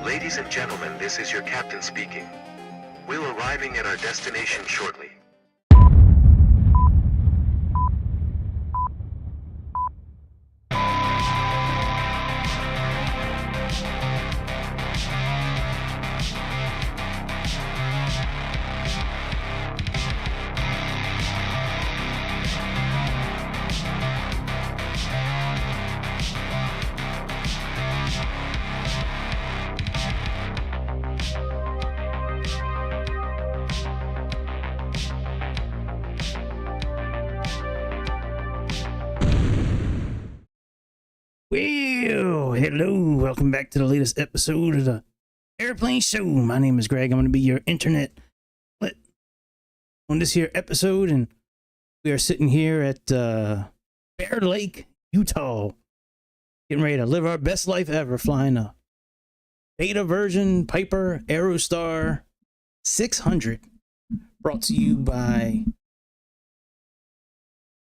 Ladies and gentlemen, this is your captain speaking. We're arriving at our destination shortly. Well, hello, welcome back to the latest episode of the Airplane Show. My name is Greg. I'm going to be your internet on this here episode, and we are sitting here at Bear Lake, Utah, getting ready to live our best life ever, flying a beta version Piper Aerostar 600, brought to you by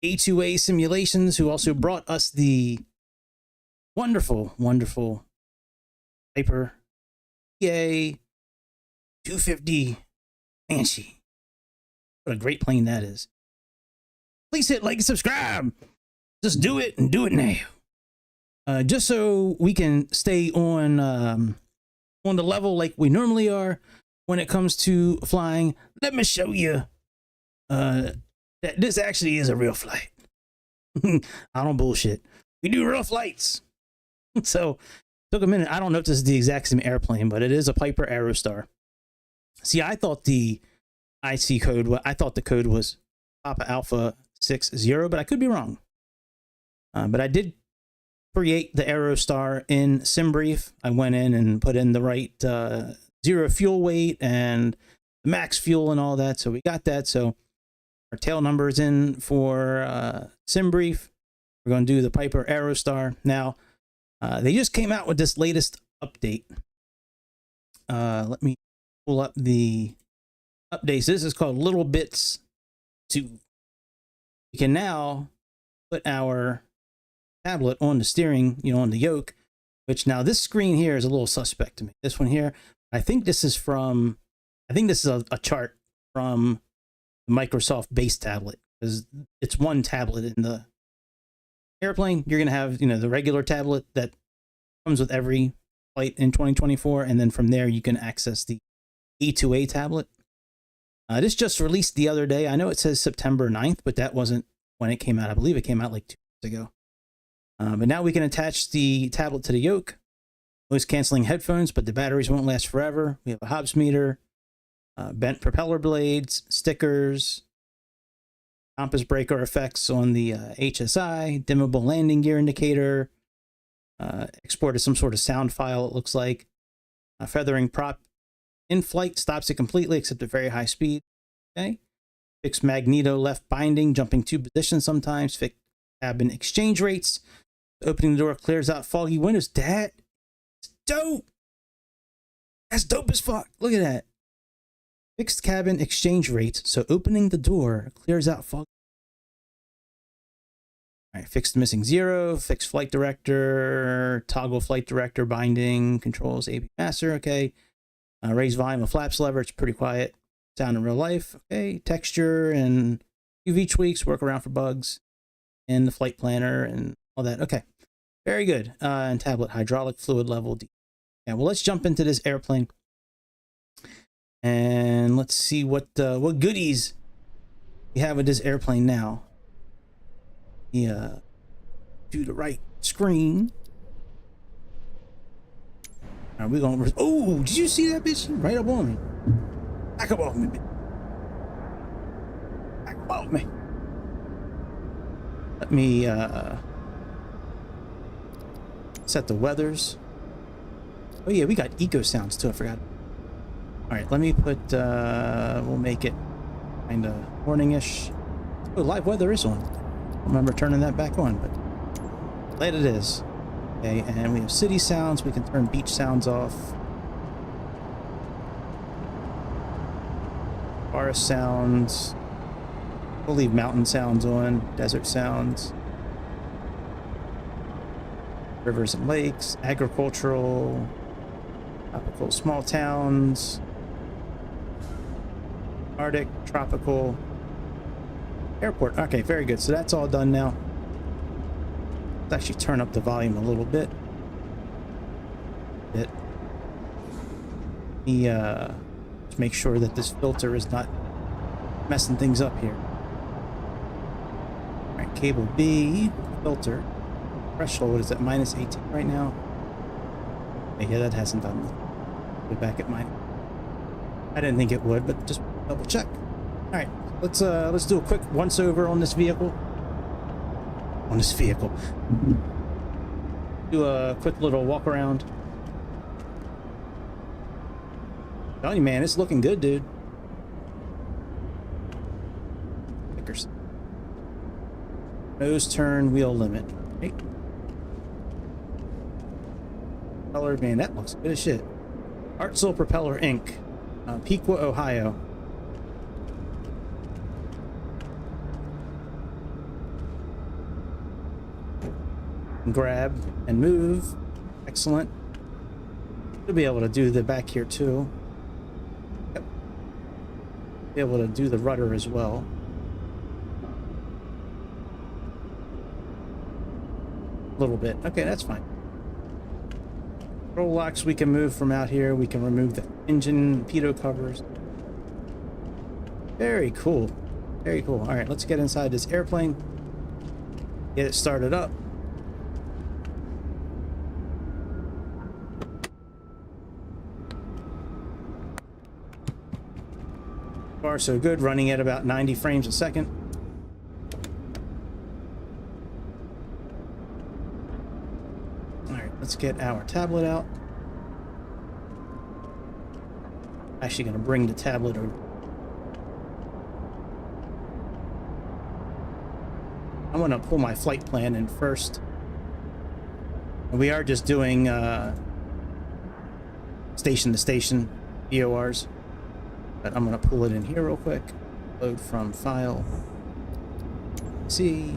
A2A Simulations, who also brought us the wonderful Piper PA-24 Commanche. What a great plane that is. Please hit like and subscribe. Just do it, and do it now. Just so we can stay on the level like we normally are when it comes to flying, let me show you that this actually is a real flight. I don't bullshit. We do real flights. So took a minute. I don't know if this is the exact same airplane, but it is a Piper Aerostar. See, I thought the IC code, I thought the code was Papa Alpha 60, but I could be wrong. But I did create the Aerostar in SimBrief. I went in and put in the right zero fuel weight and max fuel and all that. So we got that. So our tail number is in for SimBrief. We're going to do the Piper Aerostar. Now, they just came out with this latest update. Let me pull up the updates. This is called Little Bits 2. We can now put our tablet on the steering, on the yoke, which now this screen here is a little suspect to me. This one here, I think this is a chart from the Microsoft base tablet, because it's one tablet in the airplane. You're going to have, the regular tablet that comes with every flight in 2024. And then from there, you can access the A2A tablet. This just released the other day. I know it says September 9th, but that wasn't when it came out. I believe it came out like 2 weeks ago. But now we can attach the tablet to the yoke. Noise canceling headphones, but the batteries won't last forever. We have a Hobbs meter, bent propeller blades, stickers, compass breaker effects on the HSI, dimmable landing gear indicator, exported some sort of sound file, it looks like, feathering prop In flight, stops it completely except at very high speed. Okay. Fixed magneto left binding, jumping two positions sometimes. Fixed cabin exchange rates. Opening the door clears out foggy windows. That's dope. That's dope as fuck. Look at that. Fixed cabin exchange rates. So opening the door clears out foggy. All right, fixed missing zero, fixed flight director, toggle flight director binding, controls AB master, okay. Raise volume of flaps lever, it's pretty quiet. Sound in real life, okay. Texture and UV tweaks, work around for bugs, and the flight planner and all that, okay. Very good. And tablet hydraulic fluid level. Yeah, well, let's jump into this airplane. And let's see what goodies we have with this airplane now. Yeah, do the right screen. All right, we're gonna. Oh, did you see that bitch right up on me? Back up off me, bitch. Back up off me. Let me set the weathers. Oh yeah, we got eco sounds too. I forgot. All right, let me put. We'll make it kind of morning-ish. Oh, live weather is on. I remember turning that back on, but late it is. Okay, and we have city sounds. We can turn beach sounds off. Forest sounds. We'll leave mountain sounds on. Desert sounds. Rivers and lakes. Agricultural. Tropical small towns. Arctic, tropical. Airport. Okay, very good. So that's all done now. Let's actually turn up the volume a little bit. Let me just make sure that this filter is not messing things up here. All right, cable B, filter. Threshold is at minus 18 right now. Okay, yeah, that hasn't done nothing. Put it back at mine. I didn't think it would, but just double check. All right. Let's do a quick once over on this vehicle. Do a quick little walk around. Tell you, man, it's looking good, dude. Stickers. Nose turn, wheel limit. Right. Color, man, that looks good as shit. Hartzell Propeller Inc. Pequa, Ohio. Grab and move. Excellent. Should be able to do the back here too. Yep. Be able to do the rudder as well. A little bit. Okay, that's fine. Control locks we can move from out here. We can remove the engine pitot covers. Very cool. Very cool. All right, let's get inside this airplane. Get it started up. Far so good, running at about 90 frames a second. All right, let's get our tablet out. Actually going to bring the tablet over. I'm going to pull my flight plan in first. And we are just doing station to station VORs. But I'm going to pull it in here real quick. Load from file. C.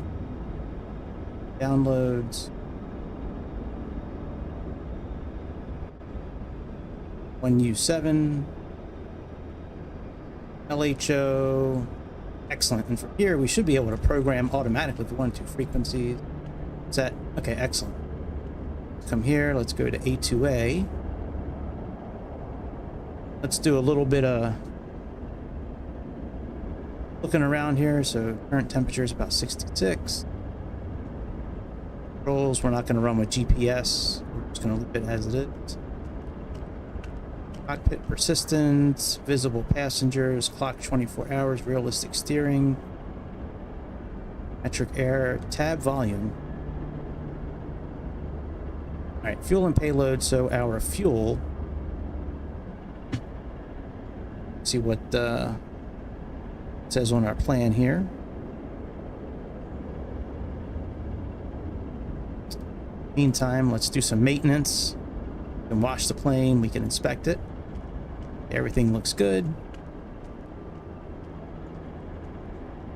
Downloads. 1U7. LHO. Excellent. And from here, we should be able to program automatically the 1-2 frequencies. Set. Okay, excellent. Come here. Let's go to A2A. Let's do a little bit of looking around here. So current temperature is about 66. Controls, we're not going to run with GPS. We're just going to leave it as it is. Cockpit persistence, visible passengers, clock 24 hours, realistic steering, metric air, tab volume. All right, fuel and payload. So our fuel See what it says on our plan here. Meantime, let's do some maintenance. We can wash the plane, we can inspect it. Everything looks good.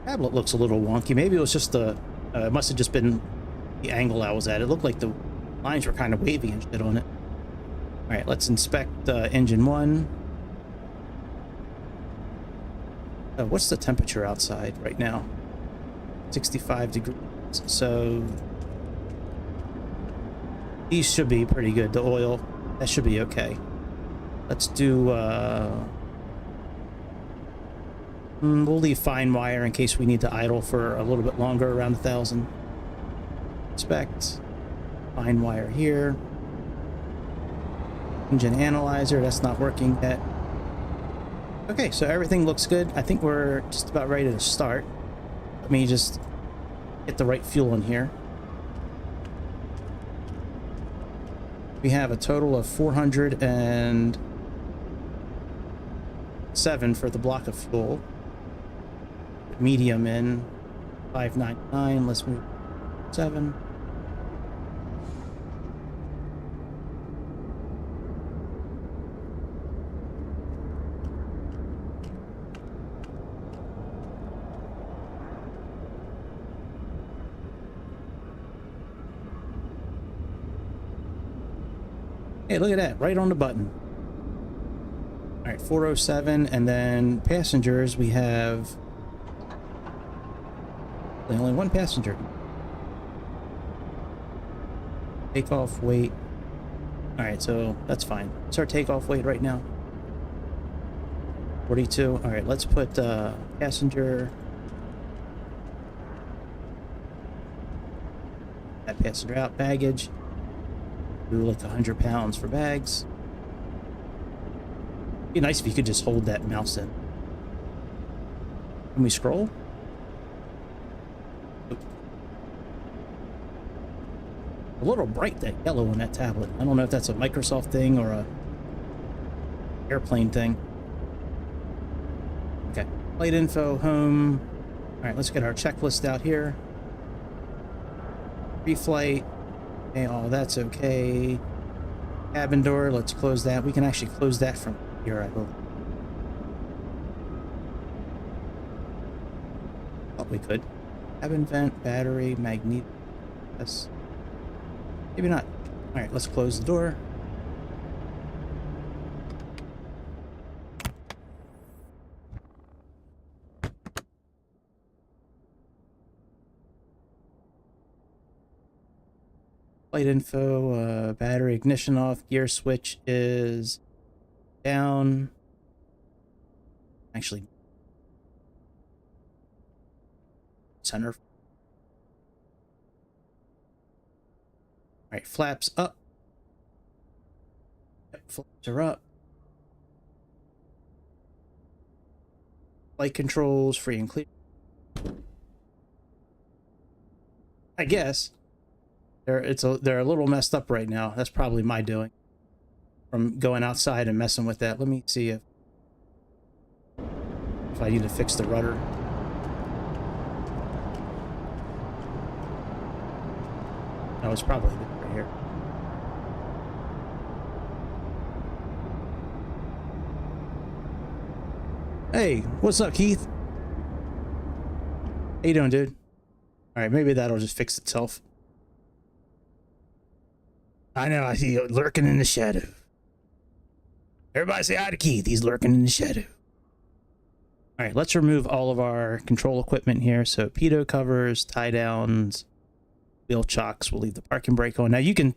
Tablet looks a little wonky. Maybe it was just the it must have just been the angle I was at. It looked like the lines were kind of wavy and shit on it. All right, let's inspect engine 1. What's the temperature outside right now? 65 degrees. So these should be pretty good. The oil, that should be okay. Let's do we'll leave fine wire in case we need to idle for a little bit longer, around 1,000. Inspect. Fine wire here. Engine analyzer, that's not working yet. Okay, so everything looks good. I think we're just about ready to start. Let me just get the right fuel in here. We have a total of 407 for the block of fuel. Medium in 599. Let's move 7. Hey, look at that, right on the button. All right, 407, and then passengers, we have only one passenger. Takeoff weight. All right, so that's fine. What's our takeoff weight right now? 42. All right, let's put passenger. That passenger out. Baggage. Do like 100 pounds for bags. Be nice if you could just hold that mouse in. Can we scroll? A little bright, that yellow on that tablet. I don't know if that's a Microsoft thing or a airplane thing. Okay, flight info, home. All right, let's get our checklist out here. Pre-flight. Okay, oh, that's okay. Cabin door, let's close that. We can actually close that from here, I believe. Thought we could. Cabin vent, battery, magnet. Yes. Maybe not. All right, let's close the door. Flight info, battery ignition off, gear switch is down. Actually, center. All right, flaps up. Yep, flaps are up. Flight controls, free and clear. I guess. They're a little messed up right now. That's probably my doing. From going outside and messing with that. Let me see if I need to fix the rudder. No, it's probably right here. Hey, what's up, Keith? How you doing, dude? All right, maybe that'll just fix itself. I know, I see you lurking in the shadow. Everybody say hi to Keith. He's lurking in the shadow. All right, let's remove all of our control equipment here. So pitot covers, tie downs, wheel chocks. We'll leave the parking brake on. Now you can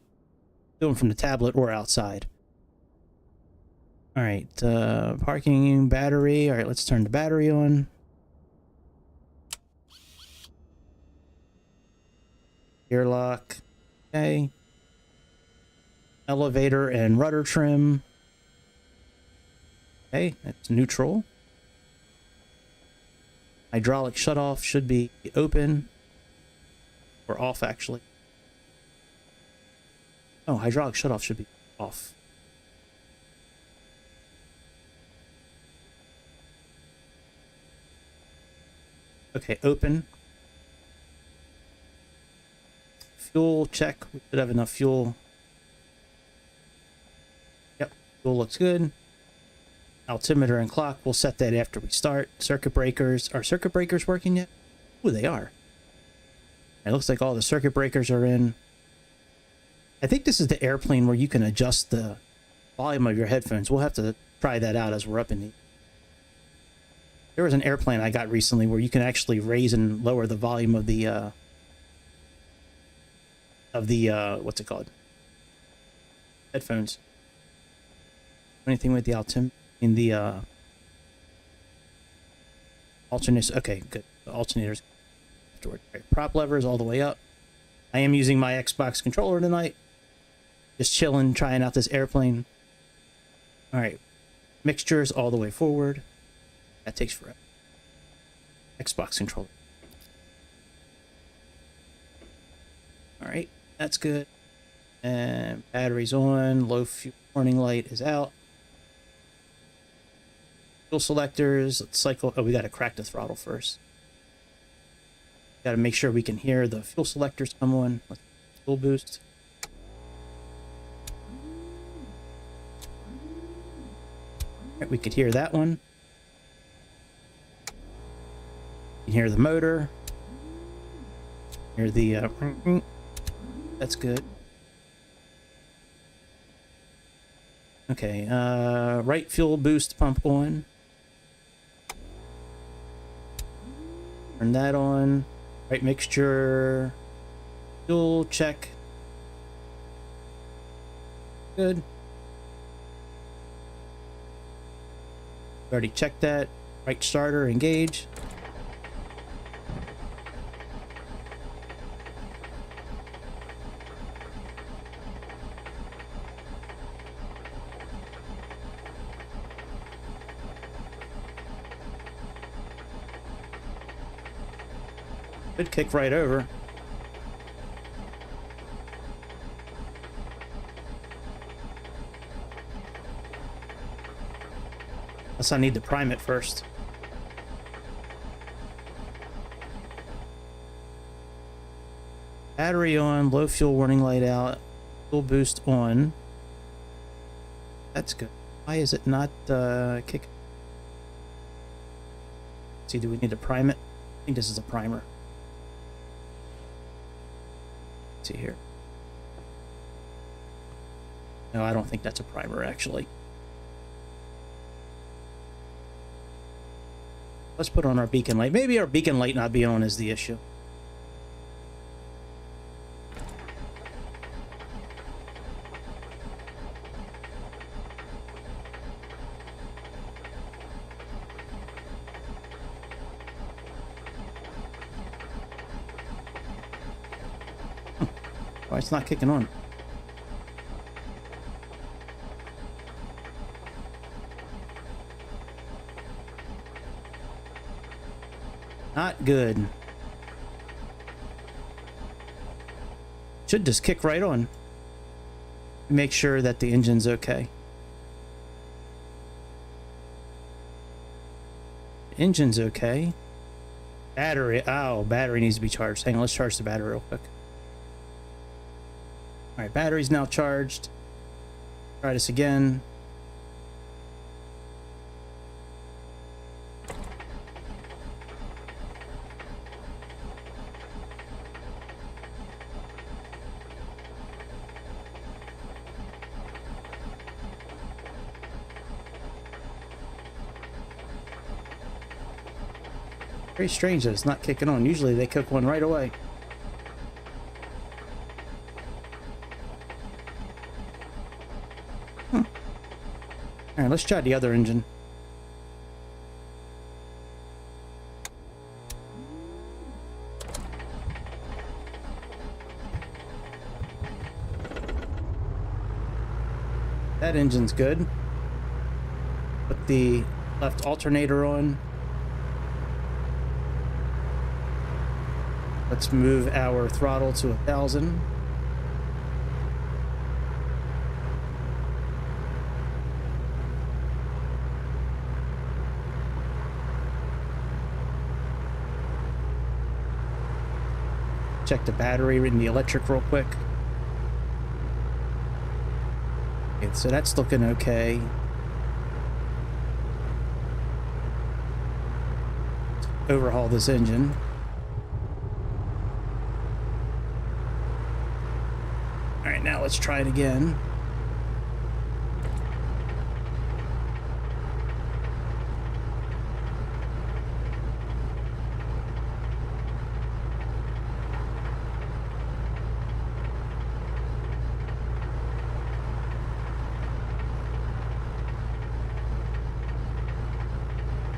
do them from the tablet or outside. All right, parking battery. All right, let's turn the battery on. Gear lock. Okay. Elevator and rudder trim. Okay, that's neutral. Hydraulic shutoff should be open. Or off, actually. Oh, hydraulic shutoff should be off. Okay, open. Fuel check. We should have enough fuel. Yep, fuel looks good. Altimeter and clock, we'll set that after we start. Circuit breakers. Are circuit breakers working yet? Oh, they are. It looks like all the circuit breakers are in. I think this is the airplane where you can adjust the volume of your headphones. We'll have to try that out as we're up in the... There was an airplane I got recently where you can actually raise and lower the volume of the what's it called? Headphones. Anything with the altimeter in the alternators. Okay, good. The alternators. Right, prop levers all the way up. I am using my Xbox controller tonight. Just chilling, trying out this airplane. All right, mixtures all the way forward. That takes forever. Xbox controller. All right, that's good. And battery's on. Low fuel warning light is out. Fuel selectors. Let's cycle. Oh, we got to crack the throttle first. Got to make sure we can hear the fuel selectors come on. Let's fuel boost. Right, we could hear that one. You can hear the motor. Hear the that's good. Okay, right fuel boost pump on. Turn that on. Right mixture. Fuel check. Good. Already checked that. Right starter, engage. Could kick right over. Unless I need to prime it first. Battery on, low fuel warning light out, fuel boost on. That's good. Why is it not kicking? See, do we need to prime it? I think this is a primer. Let's see here. No, I don't think that's a primer, actually. Let's put on our beacon light. Maybe our beacon light not being on is the issue. Why it's not kicking on? Not good. Should just kick right on. Make sure that the engine's okay. Engine's okay. Battery. Oh, battery needs to be charged. Hang on, let's charge the battery real quick. All right, battery's now charged. Try this again. Very strange that it's not kicking on. Usually they kick one right away. All right, let's try the other engine. That engine's good. Put the left alternator on. Let's move our throttle to 1,000. check the battery and the electric real quick. Okay, so that's looking okay. Overhaul this engine. All right, now let's try it again.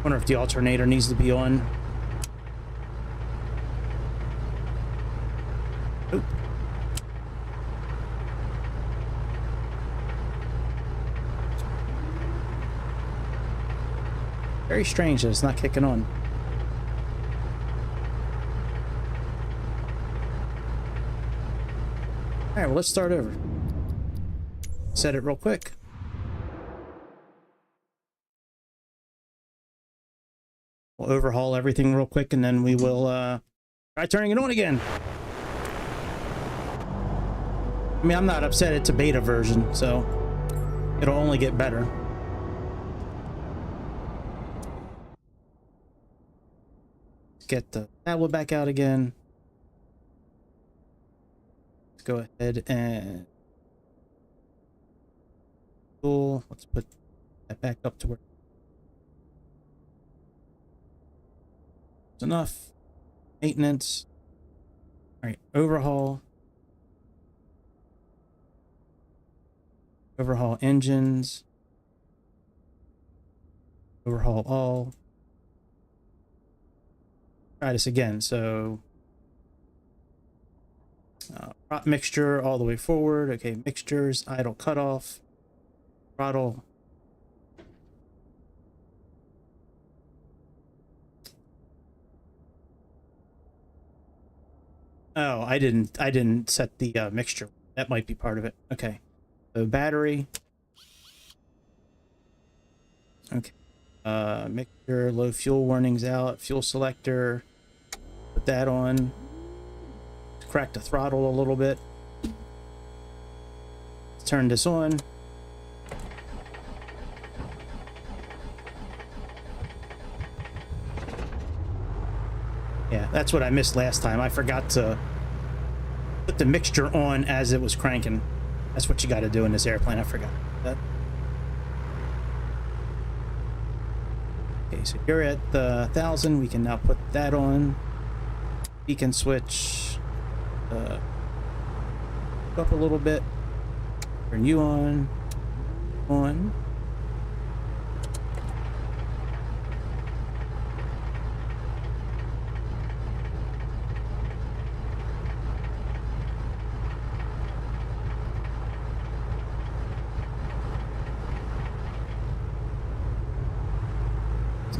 Wonder if the alternator needs to be on. Oop. Very strange that it's not kicking on. All right, well, let's start over. Set it real quick. We'll overhaul everything real quick, and then we will try turning it on again. I mean, I'm not upset it's a beta version, so it'll only get better. Get the tablet back out again. Let's go ahead and cool. Let's put that back up to where it's enough. Maintenance. All right, overhaul. Overhaul engines. Overhaul all. Try this again. So prop mixture all the way forward. Okay, mixtures, idle cutoff, throttle. Oh, I didn't set the mixture. That might be part of it. Okay. So battery. Okay. Mixture, low fuel warnings out, fuel selector. Put that on. Crack the throttle a little bit. Let's turn this on. Yeah, that's what I missed last time. I forgot to put the mixture on as it was cranking. That's what you got to do in this airplane. I forgot that. Okay, so you're at the 1,000. We can now put that on. Beacon switch up a little bit. Turn you on. On.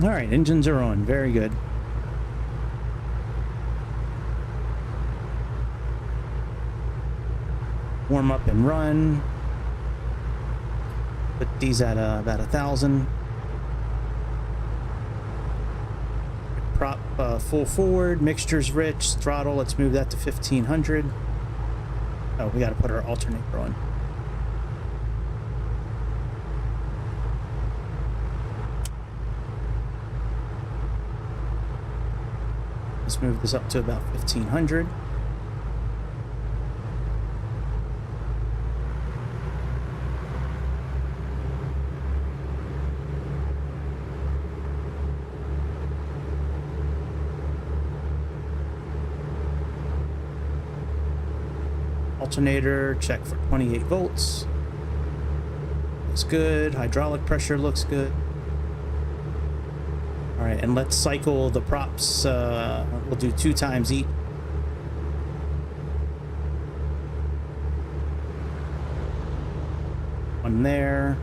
All right, engines are on. Very good. Warm up and run. Put these at about 1,000. Prop full forward. Mixture's rich. Throttle. Let's move that to 1,500. Oh, we got to put our alternator on. Let's move this up to about 1,500. Alternator, check for 28 volts. Looks good. Hydraulic pressure looks good. All right, and let's cycle the props. We'll do 2 times each. One there.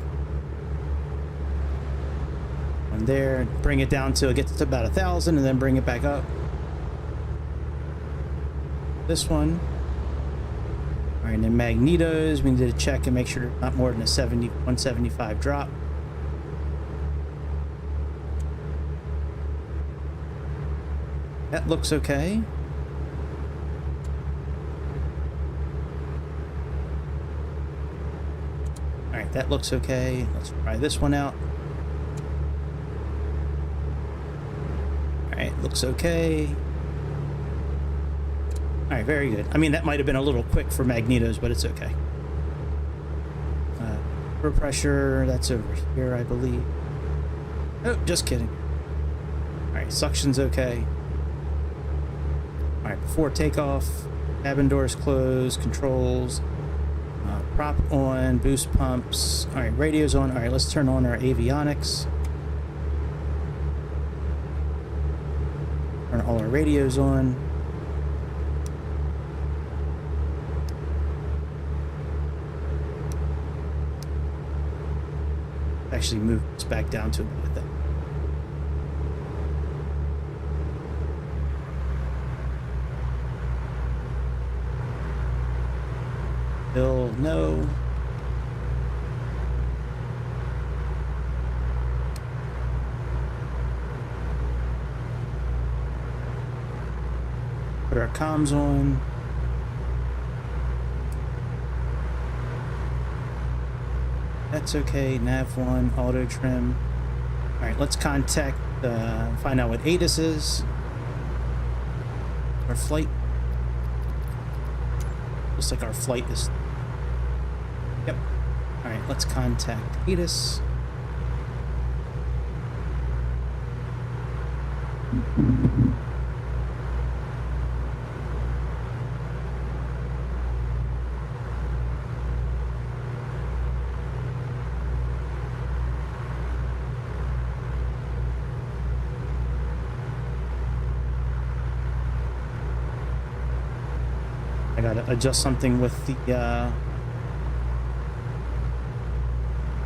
One there. Bring it down till it gets to about 1,000, and then bring it back up. This one. All right, and then magnetos. We need to check and make sure there's not more than a 175 drop. That looks okay. right, that looks okay. Let's try this one out. All right, looks okay. All right, very good. I mean, that might have been a little quick for magnetos, but it's okay. Air pressure, that's over here, I believe. Oh, just kidding. All right, suction's okay. All right, before takeoff, cabin doors closed, controls, prop on, boost pumps. All right, radio's on. All right, let's turn on our avionics. Turn all our radios on. Actually move this back down to about that. Bill, no. Put our comms on. That's okay. Nav 1, auto trim. All right, let's contact, find out what ATIS is. Our flight. Looks like our flight is. Yep. All right, let's contact ATIS. I gotta adjust something with the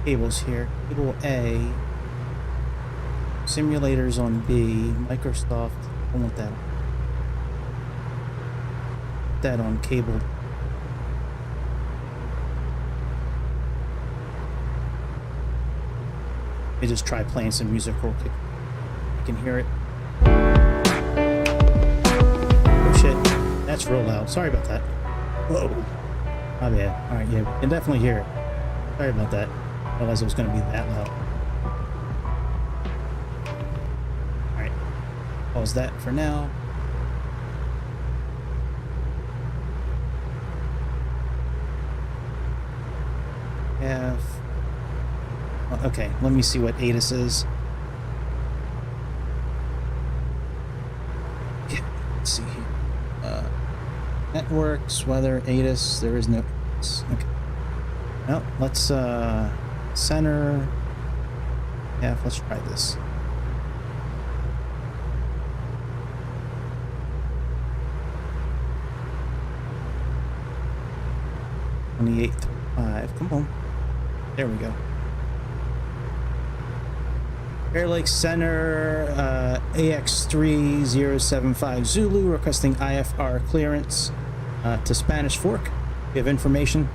cables here. Cable A, simulators on B, Microsoft. I want that. Put that on cable. Let me just try playing some music real quick. You can hear it. Oh shit. That's real loud. Sorry about that. Whoa. My bad. Alright, yeah, you can definitely hear it. Sorry about that. I realized it was going to be that loud. Alright. Pause that for now. Have... Well, okay, let me see what ATIS is. Yeah, let's see here. Networks, weather, ATIS, there is no ATIS. Okay. Well, let's center. Yeah, let's try this. $28.35. Come on. There we go. Air Lake Center, AX3075 Zulu requesting IFR clearance to Spanish Fork. We have information.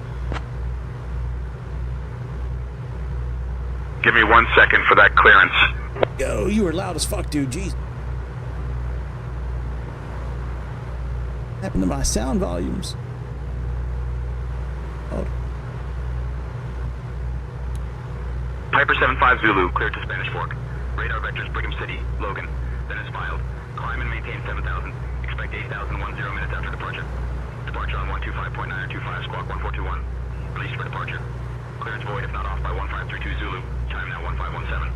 Give me 1 second for that clearance. Yo, you were loud as fuck, dude. Jeez. What happened to my sound volumes? Oh. Piper 75 Zulu, cleared to Spanish Fork. Radar vectors Brigham City, Logan. Then is filed. Climb and maintain 7,000. Expect 8,010 minutes after departure. Departure on 125.925, squawk 1421. Release for departure. Clearance void if not off by 1532 Zulu. Time now 1517.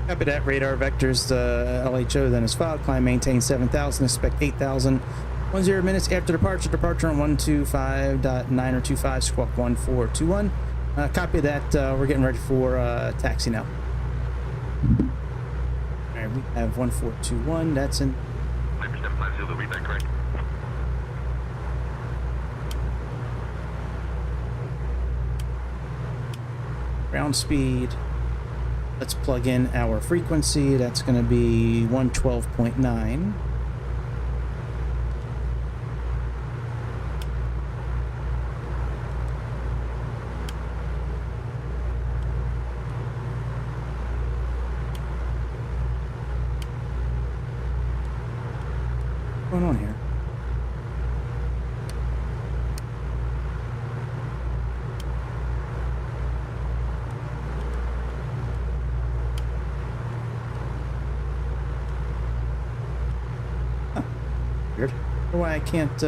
Copy that. Radar vectors LHO then is filed. Climb maintain 7,000. Expect 8,010 minutes after departure. Departure on 125.925, squawk 1421. Copy that. We're getting ready for taxi now. Alright, we have 1421. That's in. Piper 75 Zulu, read that correct? Ground speed. Let's plug in our frequency. That's going to be 112.9. What's going on here? weird. I wonder why I can't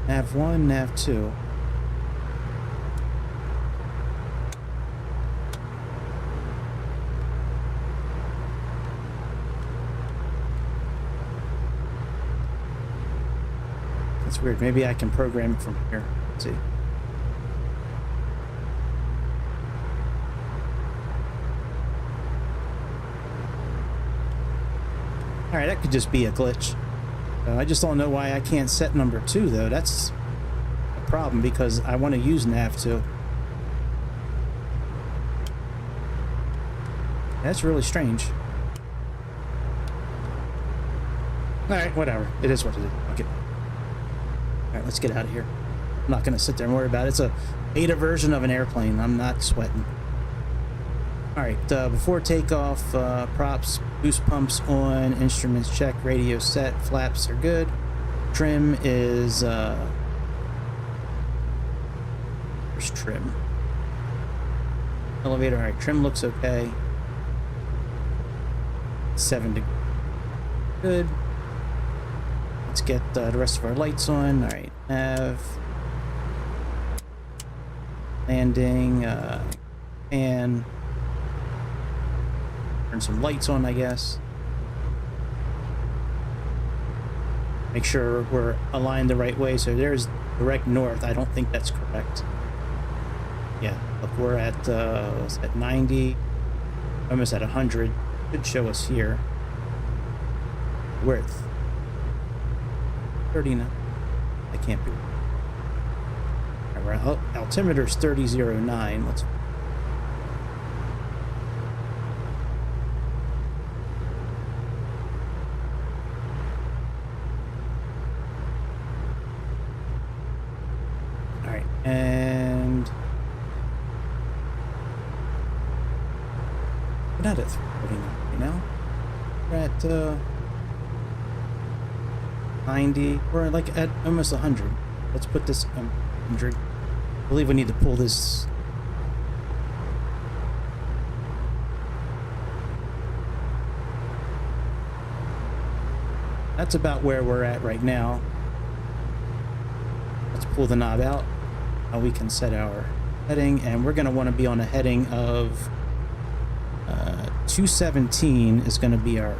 nav 1, nav 2. That's weird. Maybe I can program it from here. Let's see. Alright, that could just be a glitch. I just don't know why I can't set number 2, though. That's a problem because I want to use nav 2. That's really strange. Alright, whatever. It is what it is. Okay. Alright, let's get out of here. I'm not going to sit there and worry about it. It's a beta version of an airplane. I'm not sweating. Alright, before takeoff, props, boost pumps on, instruments check, radio set, flaps are good. Trim is, where's trim? Elevator, alright, trim looks okay. 7 degrees. Good. Let's get the rest of our lights on. Alright, nav. Landing, and turn some lights on, I guess. Make sure we're aligned the right way. So there's direct north. I don't think that's correct. Yeah, look, we're at 90, almost at 100. Should show us here. We're at 39. That can't be. All right, our altimeter's 3009. Let's. And we're not at 349 right now. We're at 90. We're like at almost 100. Let's put this 100. I believe we need to pull this. That's about where we're at right now. Let's pull the knob out. We can set our heading, and we're going to want to be on a heading of 217 is going to be our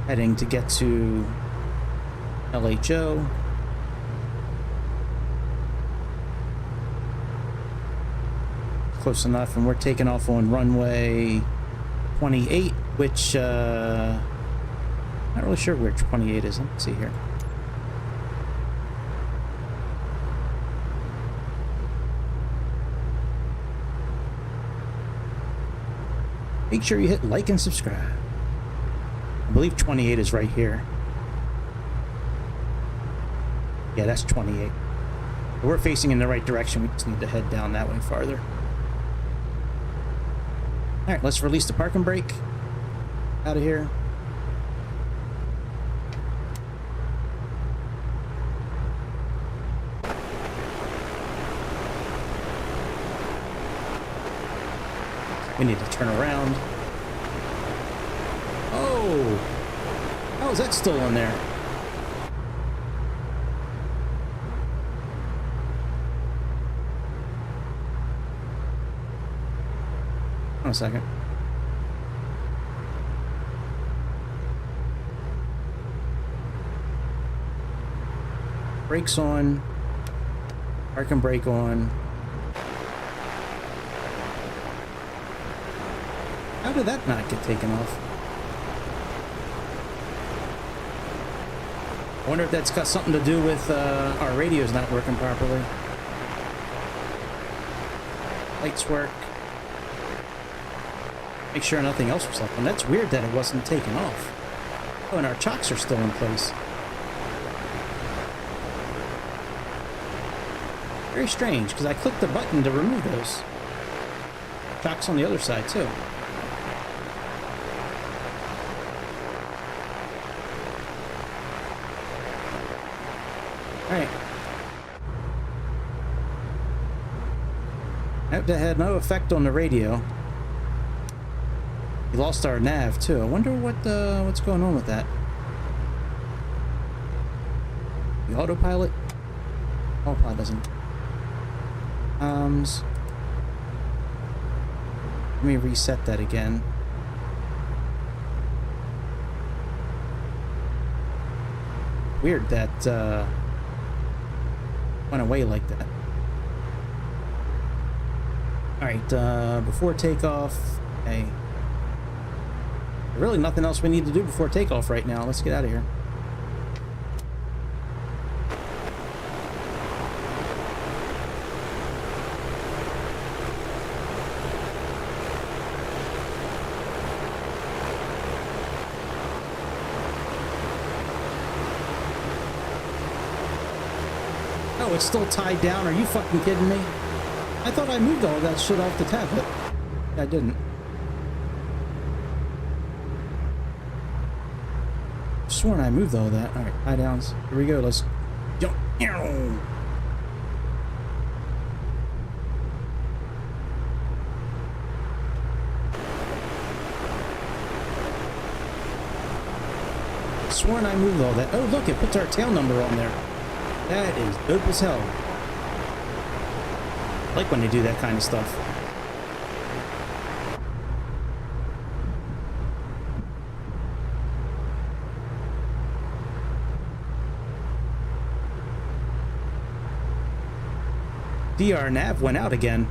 heading to get to LHO. Close enough, and we're taking off on runway 28, which not really sure where 28 is. Let's see here. Make sure you hit like and subscribe. I believe 28 is right here. Yeah, that's 28. But we're facing in the right direction. We just need to head down that way farther. Alright, let's release the parking brake. Out of here. We need to turn around. Oh! How is that still on there? Hold on a second. Brakes on. Parking brake on. How did that not get taken off? I wonder if that's got something to do with our radios not working properly. Lights work. Make sure nothing else was up. And that's weird that it wasn't taken off. Oh, and our chocks are still in place. Very strange, because I clicked the button to remove those. Chocks on the other side, too. Alright. That had no effect on the radio. We lost our nav too. I wonder what's going on with that. The autopilot? Autopilot doesn't. Let me reset that again. Weird that went away like that. Alright, before takeoff, okay. Really nothing else we need to do before takeoff right now. Let's get out of here. Oh, it's still tied down. Are you fucking kidding me? I thought I moved all that shit off the tablet. I didn't. Sworn I moved all that. Alright, tie downs. Here we go. Let's jump. Sworn I moved all that. Oh, look, it puts our tail number on there. That is dope as hell. I like when they do that kind of stuff. DR nav went out again.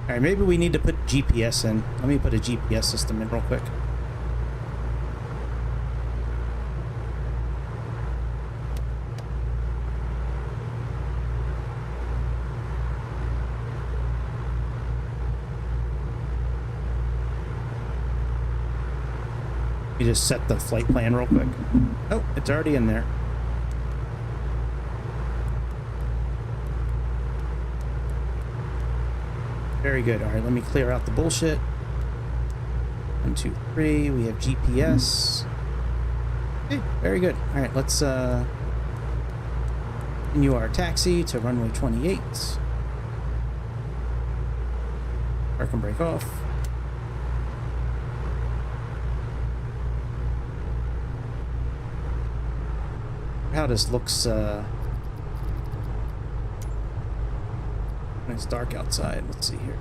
Alright, maybe we need to put GPS in. Let me put a GPS system in real quick. You just set the flight plan real quick. Oh, it's already in there. Very good. All right, let me clear out the bullshit. 1, 2, 3. We have GPS. Okay, very good. All right, let's continue our taxi to runway 28. Park and brake off. How this looks when it's dark outside. Let's see here.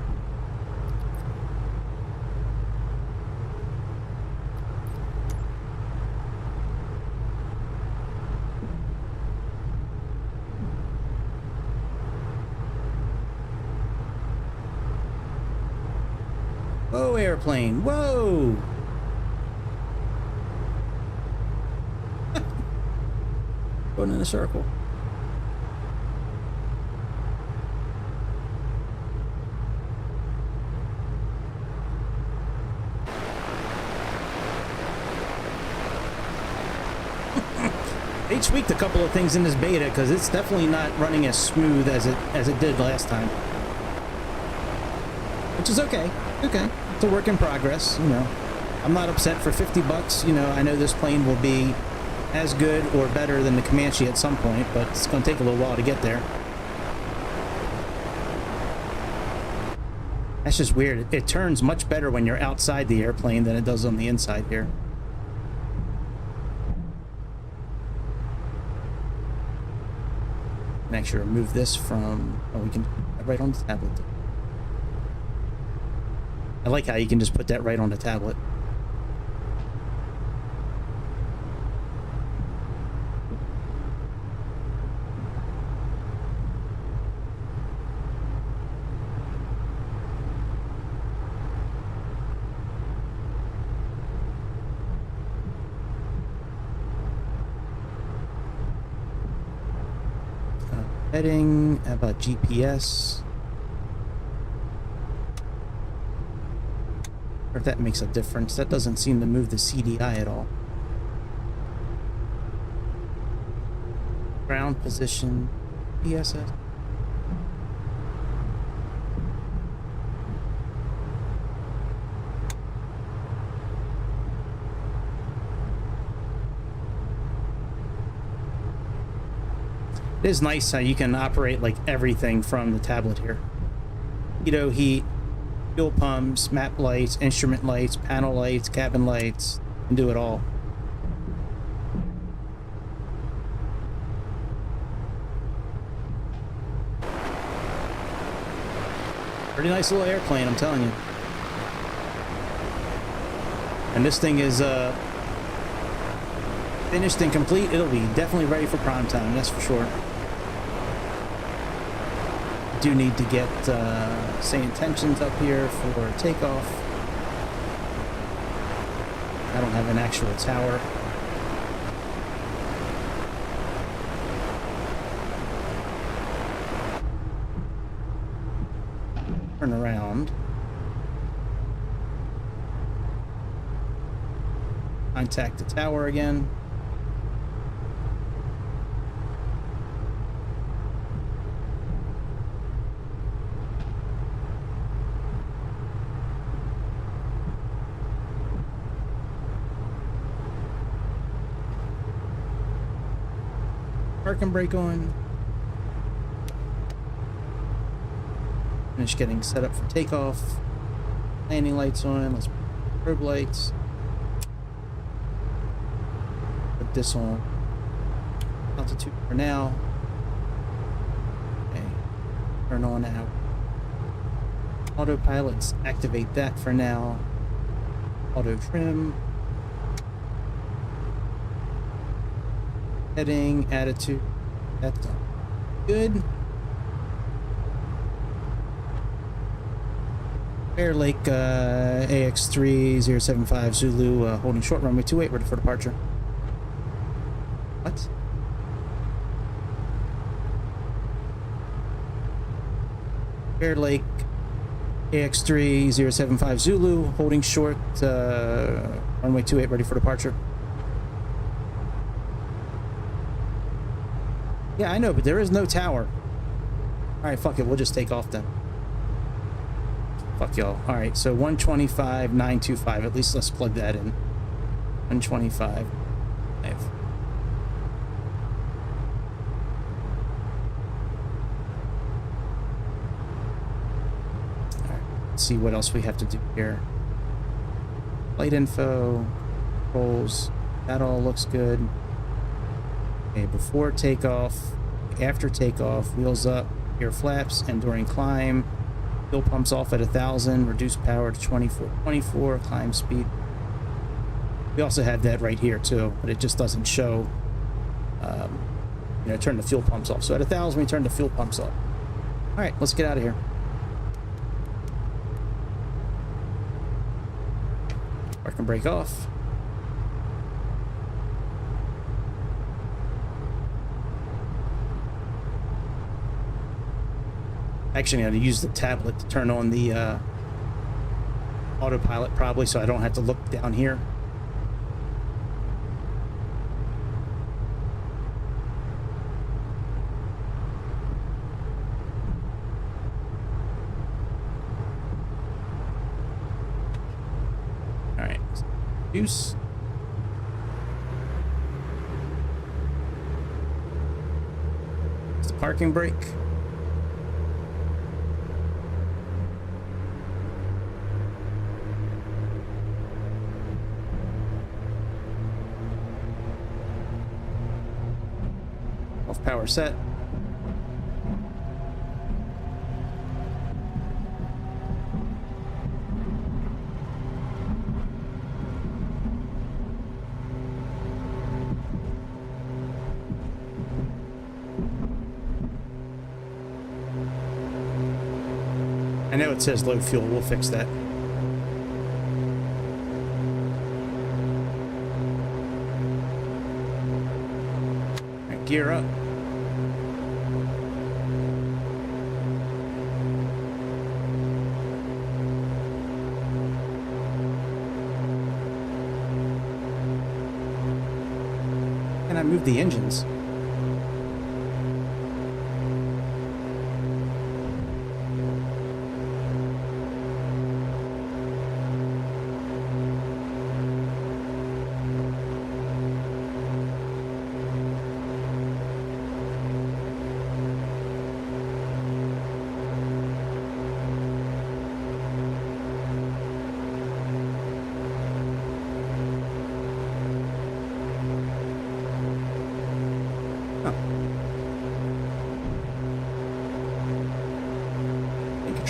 Whoa, airplane. Whoa. Going in a circle. They tweaked a couple of things in this beta because it's definitely not running as smooth as it did last time. Which is okay. Okay. It's a work in progress, you know. I'm not upset for 50 bucks. You know, I know this plane will be as good or better than the Comanche at some point, but it's going to take a little while to get there. That's just weird. It turns much better when you're outside the airplane than it does on the inside here. And actually remove this from... Oh, we can right on the tablet. I like how you can just put that right on the tablet. Heading, how about GPS? Or if that makes a difference. That doesn't seem to move the CDI at all. Ground position, PSS. It is nice how you can operate like everything from the tablet here. Keto, heat, fuel pumps, map lights, instrument lights, panel lights, cabin lights, and do it all. Pretty nice little airplane, I'm telling you. And this thing is finished and complete. It'll be definitely ready for prime time, that's for sure. Do need to get say intentions up here for takeoff. I don't have an actual tower. Turn around. Contact the tower again. Parking brake on. Finish getting set up for takeoff. Landing lights on. Let's put strobe lights. Put this on. Altitude for now. Okay. Turn on out. Autopilots. Activate that for now. Auto trim. Heading, attitude, that's done. Good. Bear Lake AX3075 Zulu holding short runway 28, ready for departure. What? Bear Lake AX3075 Zulu holding short runway 28, ready for departure. Yeah, I know, but there is no tower. Alright, fuck it. We'll just take off then. Fuck y'all. Alright, so 125,925. At least let's plug that in. 125. Alright, let's see what else we have to do here. Flight info. Controls. That all looks good. Okay, before takeoff, after takeoff, wheels up, air flaps, and during climb, fuel pumps off at 1,000, reduce power to 2424, climb speed. We also have that right here too, but it just doesn't show, you know, turn the fuel pumps off. So at 1,000, we turn the fuel pumps off. All right, let's get out of here. Park and brake off. Actually, I'm going to use the tablet to turn on the autopilot probably, so I don't have to look down here. All right, use. It's the parking brake. Power set. I know it says low fuel. We'll fix that. All right, gear up. And I moved the engines.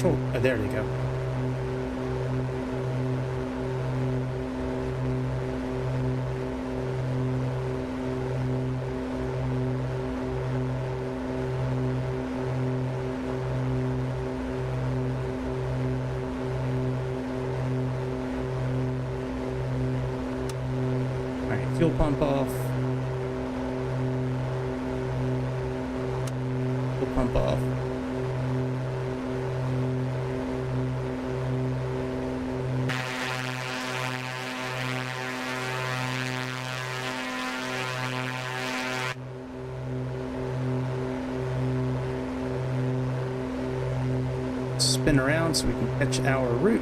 control? Oh, there they go. Fuel pump off. Fuel pump off. Spin around so we can catch our route.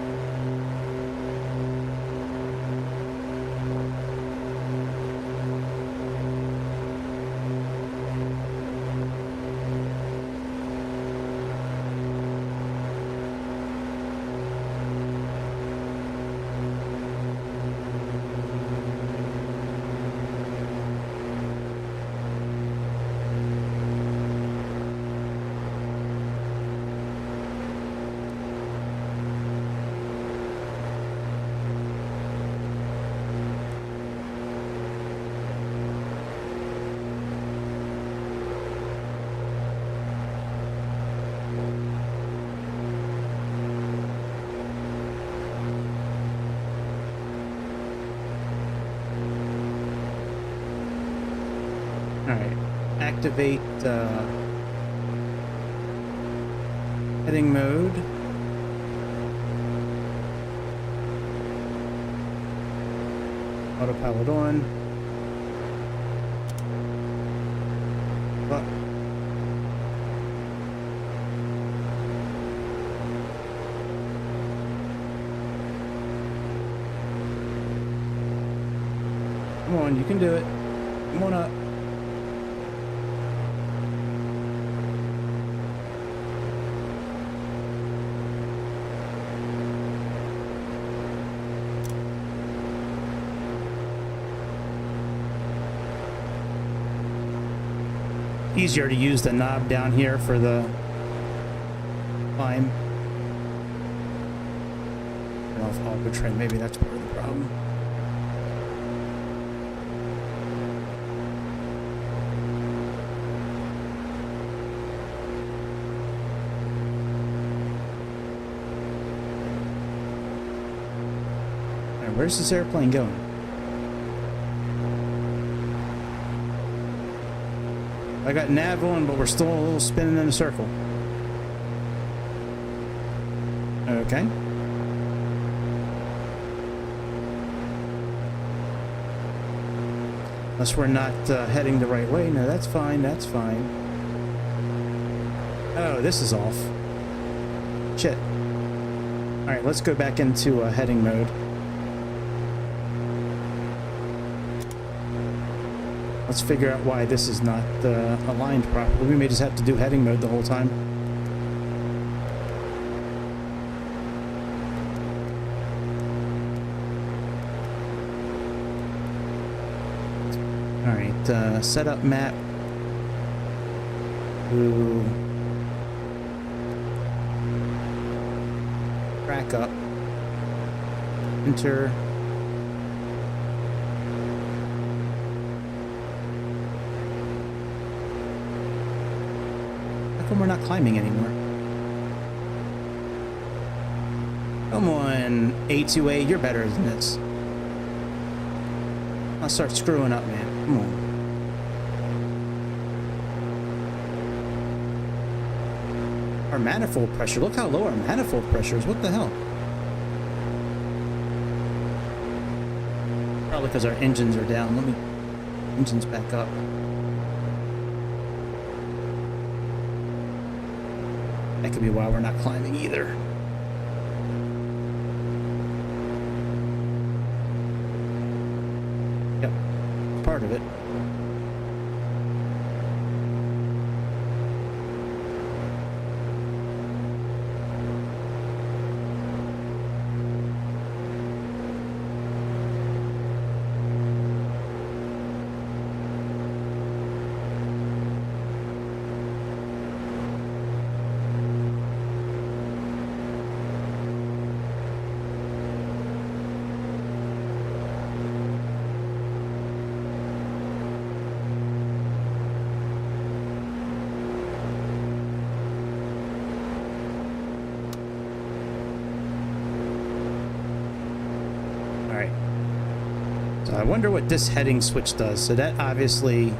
Alright, activate heading mode. Autopilot on. But come on, you can do it. Come on up. Easier to use the knob down here for the climb. Turn off auto trim, maybe that's part of the problem. Alright, where's this airplane going? I got nav on, but we're still a little spinning in a circle. Okay. Unless we're not heading the right way. No, that's fine, that's fine. Oh, this is off. Shit. Alright, let's go back into heading mode. Let's figure out why this is not aligned properly. We may just have to do heading mode the whole time. Alright, setup map. Ooh. Track up. Enter. We're not climbing anymore. Come on, A2A, you're better than this. I'll start screwing up, man. Come on. Our manifold pressure. Look how low our manifold pressure is. What the hell? Probably because our engines are down. Let me... Engines back up. That could be why we're not climbing either. Yep, part of it. So I wonder what this heading switch does. So that obviously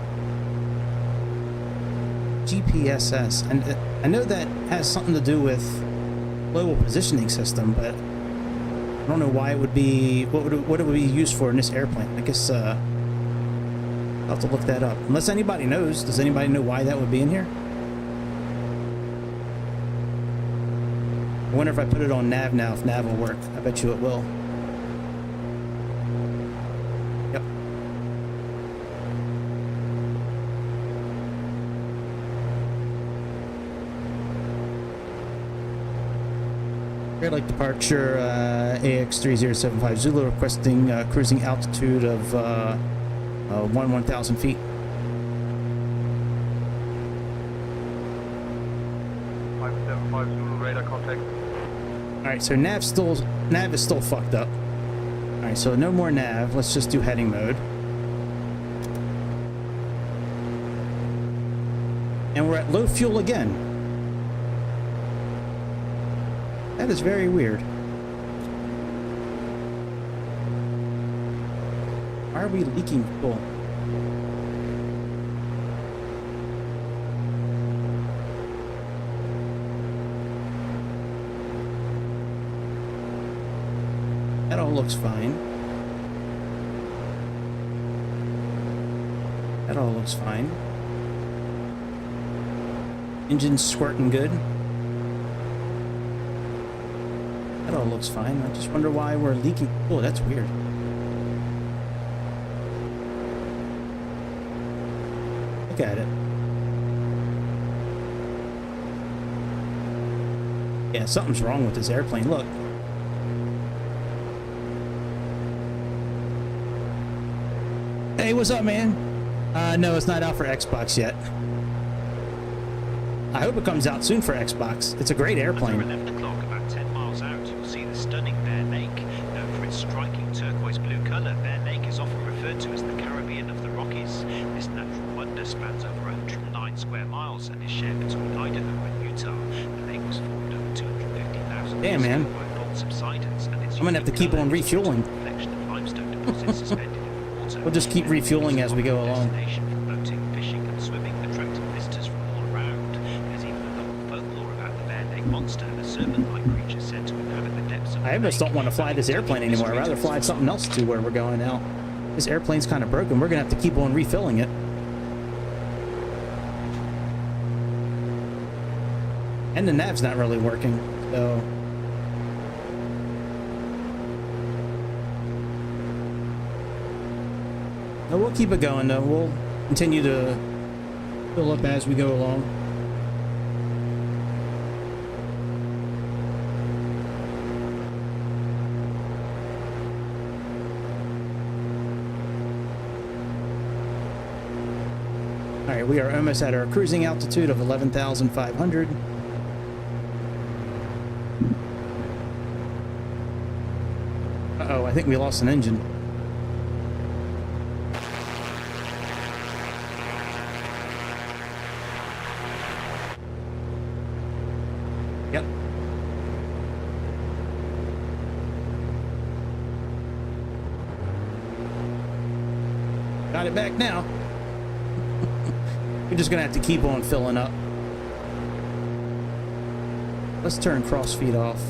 GPSS, and I know that has something to do with global positioning system, but I don't know why it would be, what it would be used for in this airplane. I guess I'll have to look that up. Unless anybody knows. Does anybody know why that would be in here? I wonder if I put it on nav now, if nav will work. I bet you it will. Yep. Red light departure, AX3075 Zulu requesting cruising altitude of 1,000 feet. Piper 75 Zulu radar contact. Alright, so nav is still fucked up. Alright, so no more nav. Let's just do heading mode. And we're at low fuel again. That is very weird. Why are we leaking fuel? That all looks fine. That all looks fine. Engine's squirting good. That all looks fine. I just wonder why we're leaking. Oh, that's weird. Look at it. Yeah, something's wrong with this airplane. Look. Hey, what's up, man? No, it's not out for Xbox yet. I hope it comes out soon for Xbox. It's a great airplane. At 11 o'clock, about 10 miles out, you'll see the stunning Bear Lake. Known for its striking turquoise blue colour, Bear Lake is often referred to as the Caribbean of the Rockies. This natural wonder spans over 109 square miles and is shared between Idaho and Utah. The lake was formed over 250,000 Damn, man. by fault subsidence, and its I'm gonna have to keep on refueling. collection of limestone deposits suspended in the water. We'll just keep refueling as we go along. Destination for boating, fishing, and swimming, attracting visitors from all around. There's even a local folklore about the Bear Lake monster, a serpent-like creature said to inhabit the depths of the I almost don't want to fly this airplane anymore. I'd rather fly something else to where we're going now. This airplane's kind of broken. We're gonna have to keep on refilling it. And the nav's not really working, so... No, we'll keep it going though. We'll continue to fill up as we go along. All right, we are almost at our cruising altitude of 11,500. Uh-oh, I think we lost an engine. Yep. Got it back now. We're just gonna have to keep on filling up. Let's turn cross feed off.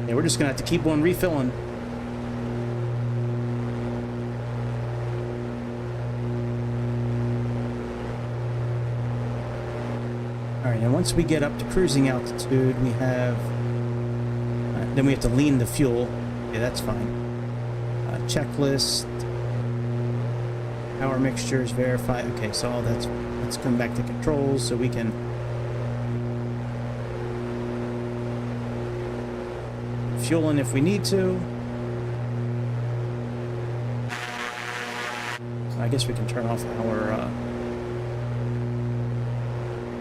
Yeah, we're just gonna have to keep on refilling. All right, and once we get up to cruising altitude, we have, then we have to lean the fuel. Yeah, that's fine. Checklist, power mixtures, verify. Okay, so all that's, let's come back to controls so we can fuel in if we need to. I guess we can turn off our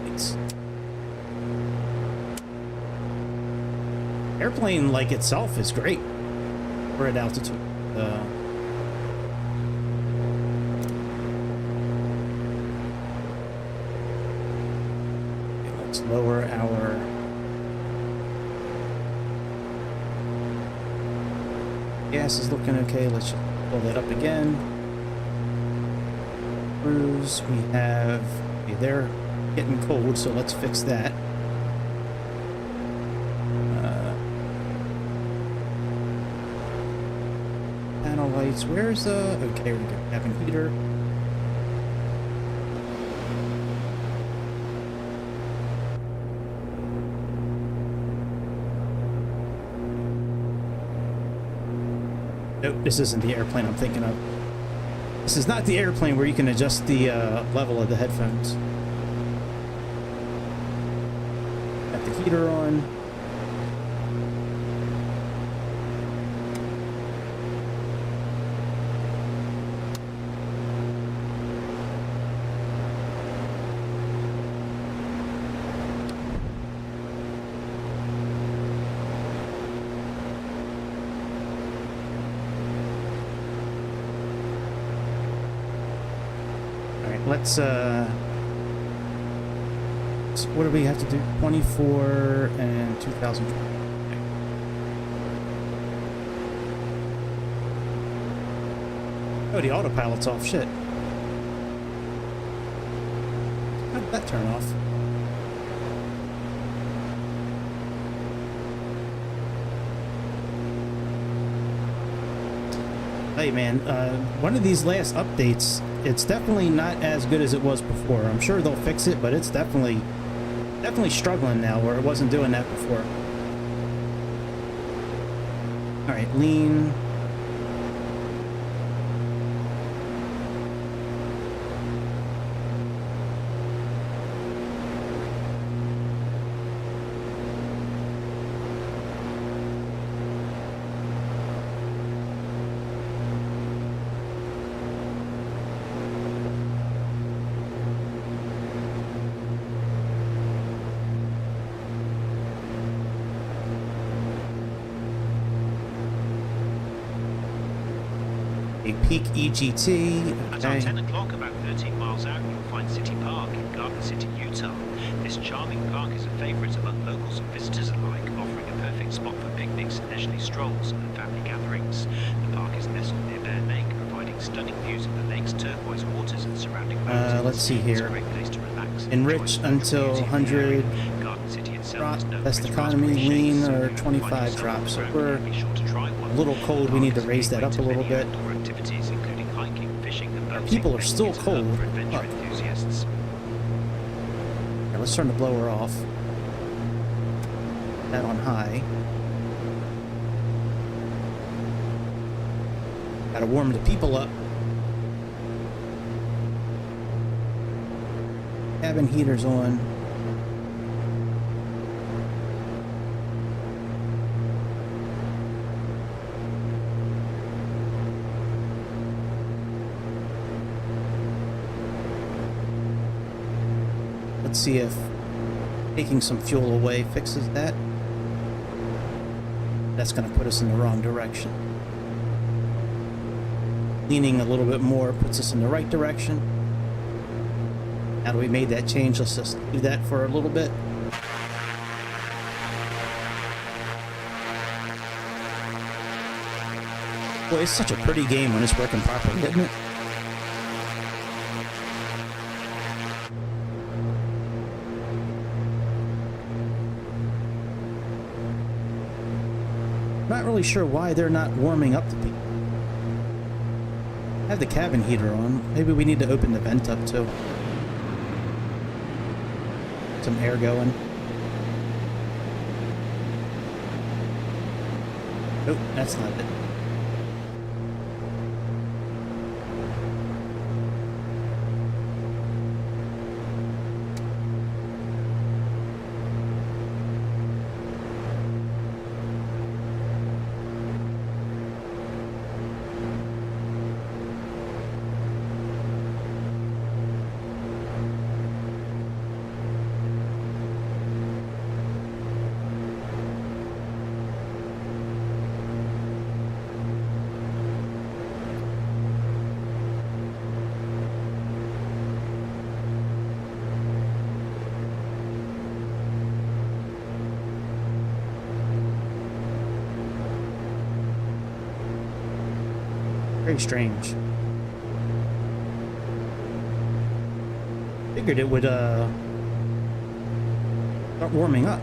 lights. Airplane like itself is great. We're at altitude. Okay, let's lower our Gas is looking okay. Let's just pull that up again. Cruise, we have, okay, they're getting cold, so let's fix that. Panel lights, where's okay, we got cabin heater. Nope, this isn't the airplane I'm thinking of. This is not the airplane where you can adjust the level of the headphones. Got the heater on. Let's so what do we have to do? 24 and 2020. Oh, the autopilot's off. Shit. How did that turn off? Hey man, one of these last updates, it's definitely not as good as it was before. I'm sure they'll fix it, but it's definitely struggling now where it wasn't doing that before. All right, lean. A peak EGT. At Okay. 10 o'clock, about 13 miles out, you'll find City Park in Garden City, Utah. This charming park is a favorite among locals and visitors alike, offering a perfect spot for picnics, leisurely strolls, and family gatherings. The park is nestled near Bear Lake, providing stunning views of the lake's turquoise waters and surrounding mountains. Let's see It's here. a great place to relax and Enrich enjoy the until beauty of the 100 area. Garden City itself drop, is known best for its economy, raspberry lean, shakes, so or if you find 25 yourself drop. So around, we're be sure to try one. a little cold. We need to raise that up a little bit. Activities including hiking, fishing, and boating. People are still It's a hub cold. for adventure Up. enthusiasts. Okay, let's turn the blower off. That on high. Gotta warm the people up. Cabin heaters on. Let's see if taking some fuel away fixes that. That's going to put us in the wrong direction. Leaning a little bit more puts us in the right direction. Now that we made that change, let's just do that for a little bit. Boy, it's such a pretty game when it's working properly, isn't it? Not really sure why they're not warming up the people. Have the cabin heater on. Maybe we need to open the vent up too. Some air going. Nope, that's not it. Very strange. Figured it would start warming up.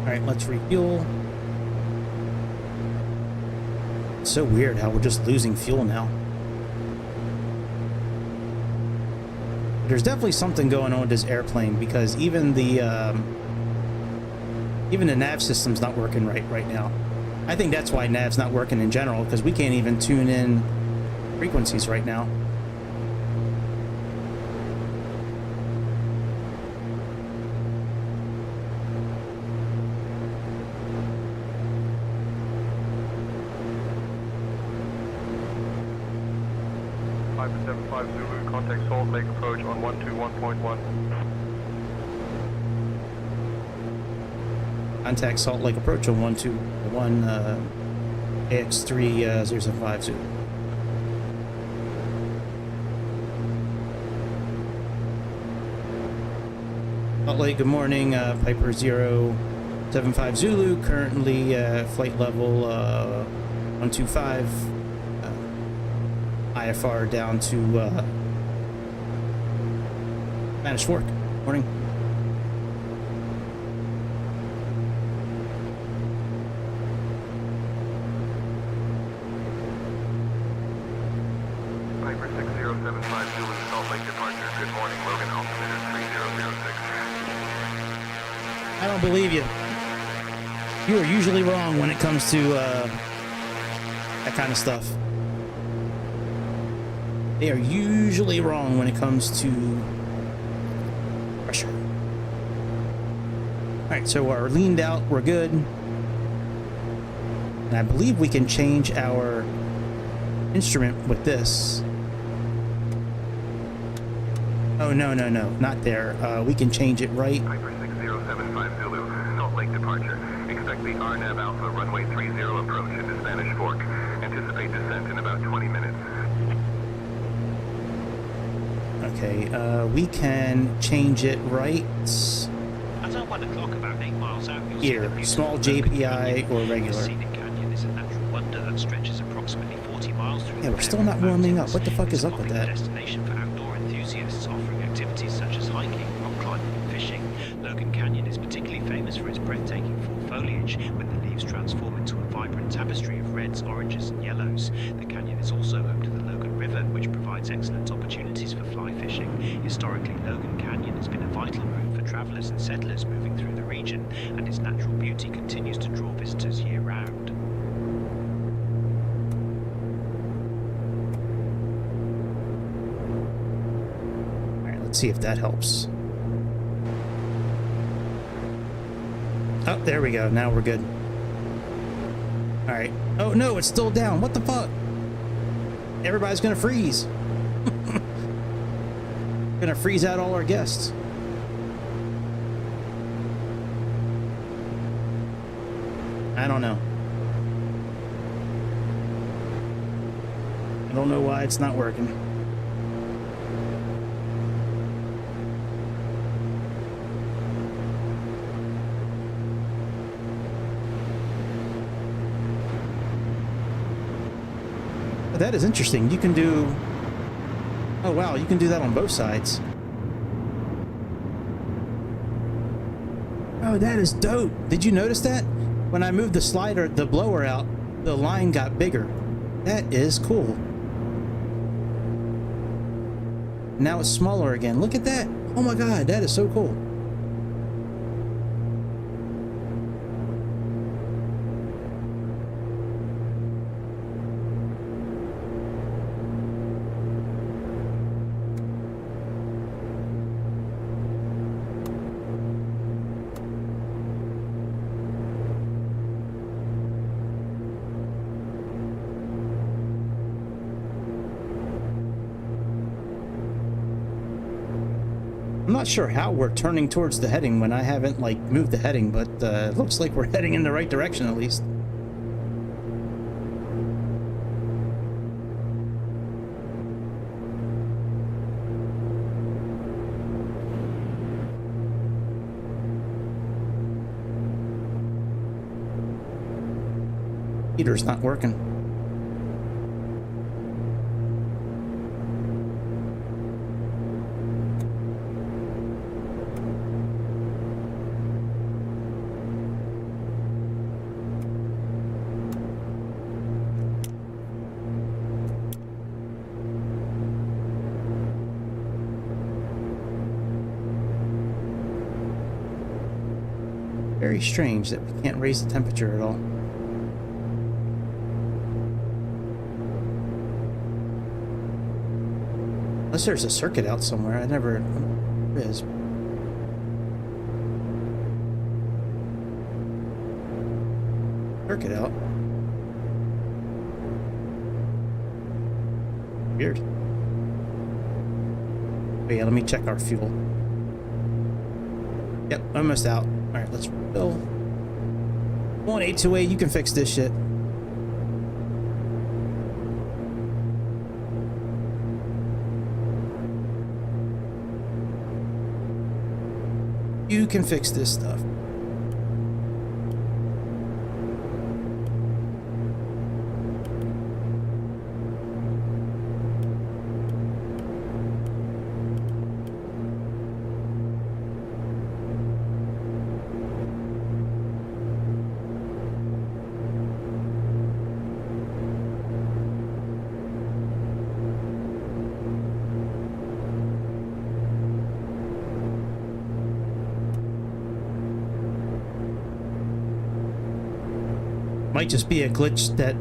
Alright, let's refuel. It's so weird how we're just losing fuel now. There's definitely something going on with this airplane, because even the nav system's not working right now. I think that's why nav's not working in general, because we can't even tune in frequencies right now. Piper 75 Zulu, contact Salt Lake approach on 121.1. Contact Salt Lake approach on 121 AX3 075 Zulu. Salt Lake, good morning. Piper 075 Zulu, currently flight level 125. IFR down to Spanish Fork. Morning. Piper 6075 Zulu, Salt Lake departure. Good morning, Logan, altimeter 3006. I don't believe you. You are usually wrong when it comes to that kind of stuff. They are usually wrong when it comes to pressure. Alright, so we're leaned out, we're good. And I believe we can change our instrument with this. Oh, no, not there. We can change it right. Piper 6075 Zulu, Salt Lake departure. Expect the RNAV Alpha runway 30 approach into Spanish Fork. Anticipate descent in about 20 minutes. Okay, we can change it right At 1 o'clock, about 8 miles out, you'll here. see the beautiful Small Logan JPI Canyon. or The regular. scenic canyon is a natural wonder that stretches approximately 40 miles through Yeah, the we're still not warming up. mountains. What the fuck It's is a up with popular that? destination for outdoor enthusiasts, offering activities such as hiking, rock climbing, and fishing. Logan Canyon is particularly famous for its breathtaking fall foliage, when the leaves transform into a vibrant tapestry of reds, oranges, and yellows. The canyon is also home to the Logan River, which provides excellent opportunities for fly fishing. Historically, Logan Canyon has been a vital route for travelers and settlers moving through the region, and its natural beauty continues to draw visitors year-round. Alright, let's see if that helps. Oh, there we go. Now we're good. Alright. Oh, no, it's still down. What the fuck? Everybody's gonna freeze. Gonna freeze out all our guests. I don't know. I don't know why it's not working. But that is interesting. You can do... Oh wow, you can do that on both sides. Oh, that is dope. Did you notice that? When I moved the slider, the blower out, the line got bigger. That is cool. Now it's smaller again. Look at that. Oh my god, that is so cool. I'm not sure how we're turning towards the heading when I haven't like moved the heading, but it looks like we're heading in the right direction at least. Heater's not working. Very strange that we can't raise the temperature at all. Unless there's a circuit out somewhere. I never... There is. Circuit out. Weird. Oh yeah, let me check our fuel. Yep, almost out. Alright, let's refill. Come on, A2A, you can fix this shit. You can fix this stuff. Might just be a glitch that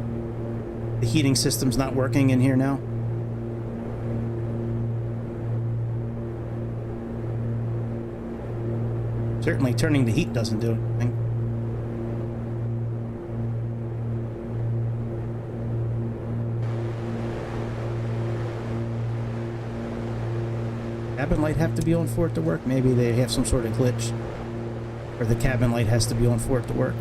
the heating system's not working in here now. Certainly turning the heat doesn't do anything. Cabin light have to be on for it to work? Maybe they have some sort of glitch. Or the cabin light has to be on for it to work.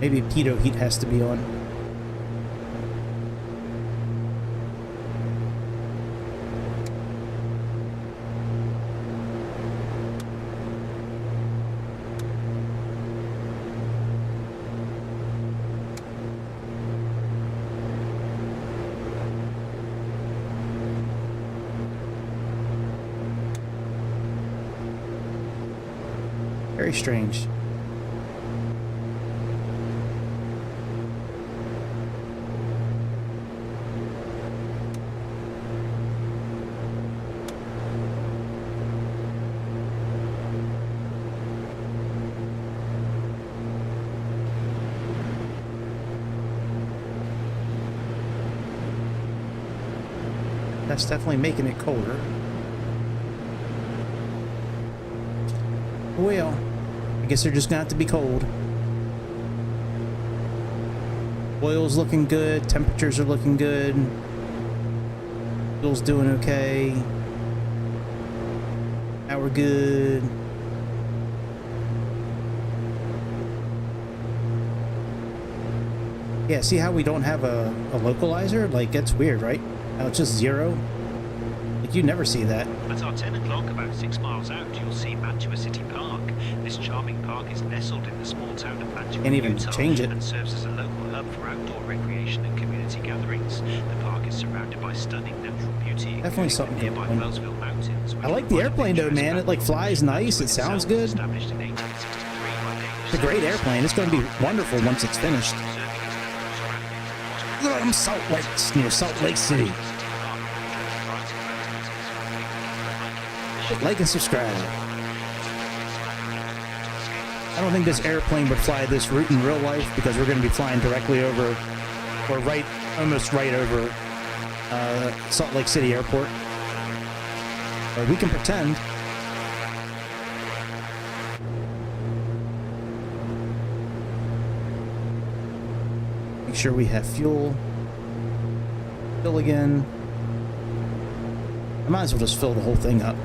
Maybe pitot heat has to be on. Very strange. That's definitely making it colder. Well, I guess they're just gonna have to be cold. Oil's looking good, temperatures are looking good. Fuel's doing okay. Now we're good. Yeah, see how we don't have a localizer? Like, that's weird, right? Now it's just 0. Like, you never see that. At our 10 o'clock, about 6 miles out, you'll see Mantua City Park. This charming park is nestled in the small town of Mantua, Can't even Utah, change it. and serves as a local hub for outdoor recreation and community gatherings. The park is surrounded by stunning natural beauty, Definitely something the nearby going. Wellsville Mountains. I like the airplane though, man. It like flies nice. It sounds good. Established in 1863 by Danish It's a great airplane. It's going to be wonderful once it's finished. Look at them Salt Lakes near Salt Lake City. Like and subscribe. I don't think this airplane would fly this route in real life because we're going to be flying directly over, or almost right over Salt Lake City Airport. But we can pretend. Make sure we have fuel. Fill again. I might as well just fill the whole thing up.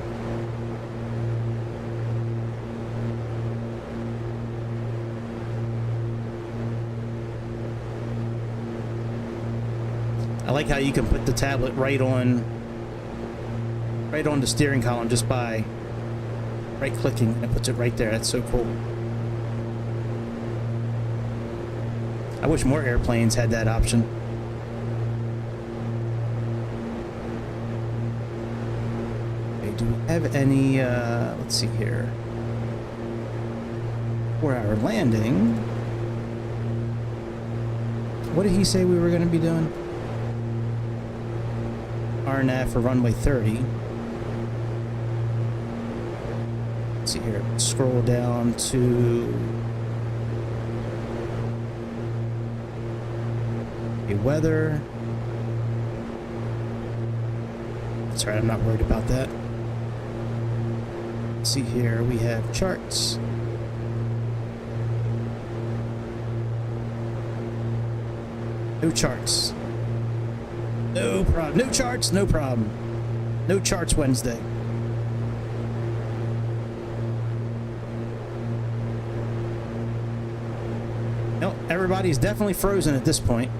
I like how you can put the tablet right on the steering column just by right clicking, and it puts it right there. That's so cool. I wish more airplanes had that option. Okay, do we have any let's see here. 4-hour landing. What did he say we were going to be doing? RNAV for runway 30. Let's see here. Scroll down to weather. That's right, I'm not worried about that. Let's see here, we have charts. No charts. No problem. No charts, no problem. No charts Wednesday. No, everybody's definitely frozen at this point.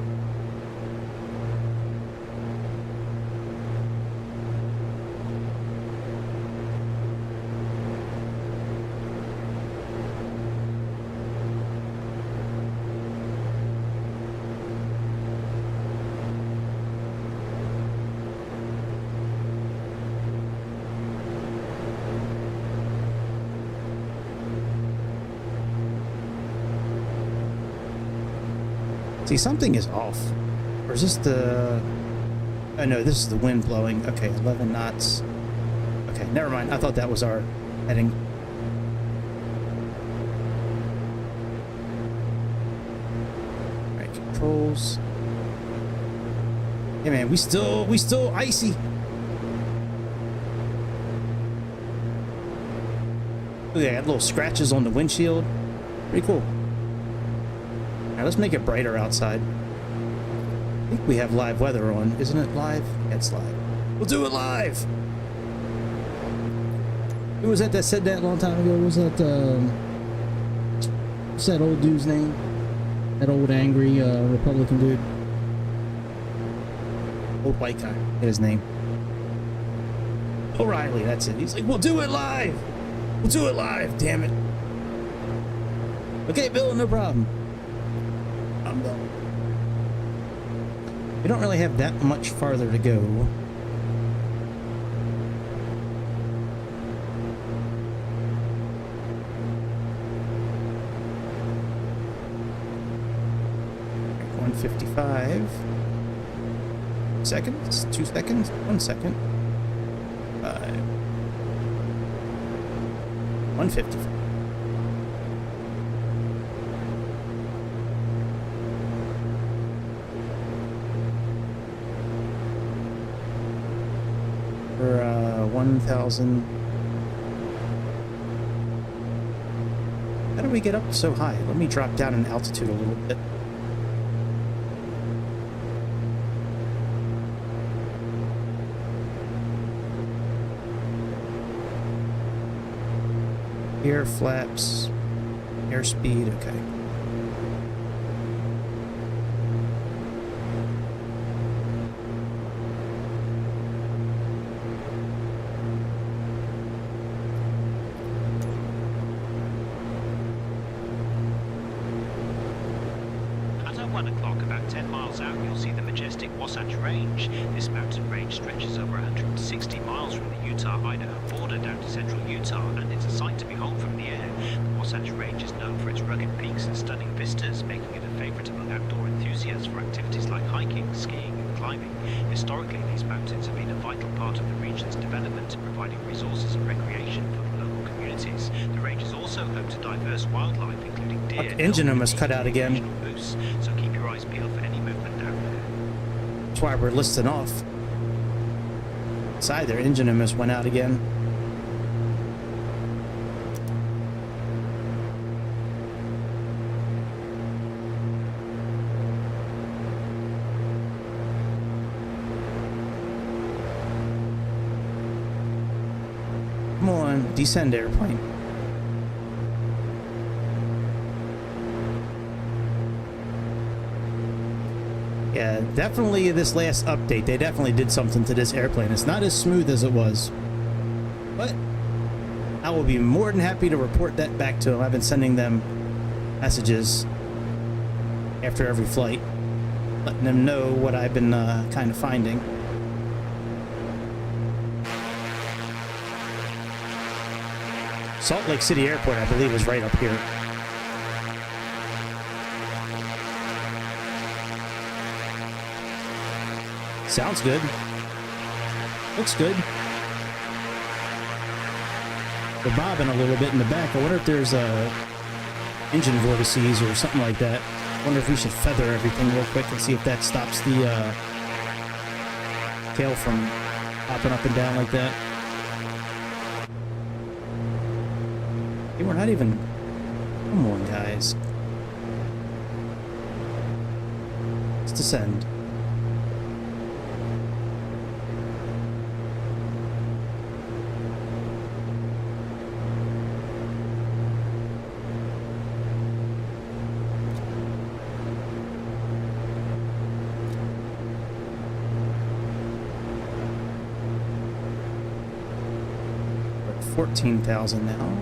See, something is off. Or is this the... Oh, no, this is the wind blowing. Okay, 11 knots. Okay, never mind. I thought that was our heading. All right, controls. Hey, man, we still icy. Look, I got little scratches on the windshield. Pretty cool. Now let's make it brighter outside. I think we have live weather on. Isn't it live? Yeah, it's live. We'll do it live! Who was that said that a long time ago? Was that, what's that old dude's name? That old angry, Republican dude? Old white guy. His name. O'Reilly, that's it. He's like, we'll do it live! We'll do it live, damn it. Okay, Bill, no problem. I'm done. We don't really have that much farther to go. Right, 155 seconds, 2 seconds, 1 second. 155. For 1,000. How do we get up so high? Let me drop down in altitude a little bit. Air flaps, airspeed, okay. At 1 o'clock, about 10 miles out, you'll see the majestic Wasatch Range. This mountain range stretches over 160 miles from the Utah-Idaho border down to central Utah, and it's a sight to behold from the air. The Wasatch Range is known for its rugged peaks and stunning vistas, making it a favorite among outdoor enthusiasts for activities like hiking, skiing, and climbing. Historically, these mountains have been a vital part of the region's development, providing resources and recreation for the local communities. The range is also home to diverse wildlife, including deer, Engine room is cut out again. moose, so keep your eyes peeled for any movement down there. That's why we're listing off. Side, their engine room went out again. Come on, descend airplane. Yeah, definitely this last update, they definitely did something to this airplane. It's not as smooth as it was. But I will be more than happy to report that back to them. I've been sending them messages after every flight, letting them know what I've been kind of finding. Salt Lake City Airport, I believe, is right up here. Sounds good. Looks good. They're bobbing a little bit in the back. I wonder if there's engine vortices or something like that. I wonder if we should feather everything real quick and see if that stops the tail from popping up and down like that. Hey, we're not even... Come on, guys. Let's descend. We're at 14,000 now.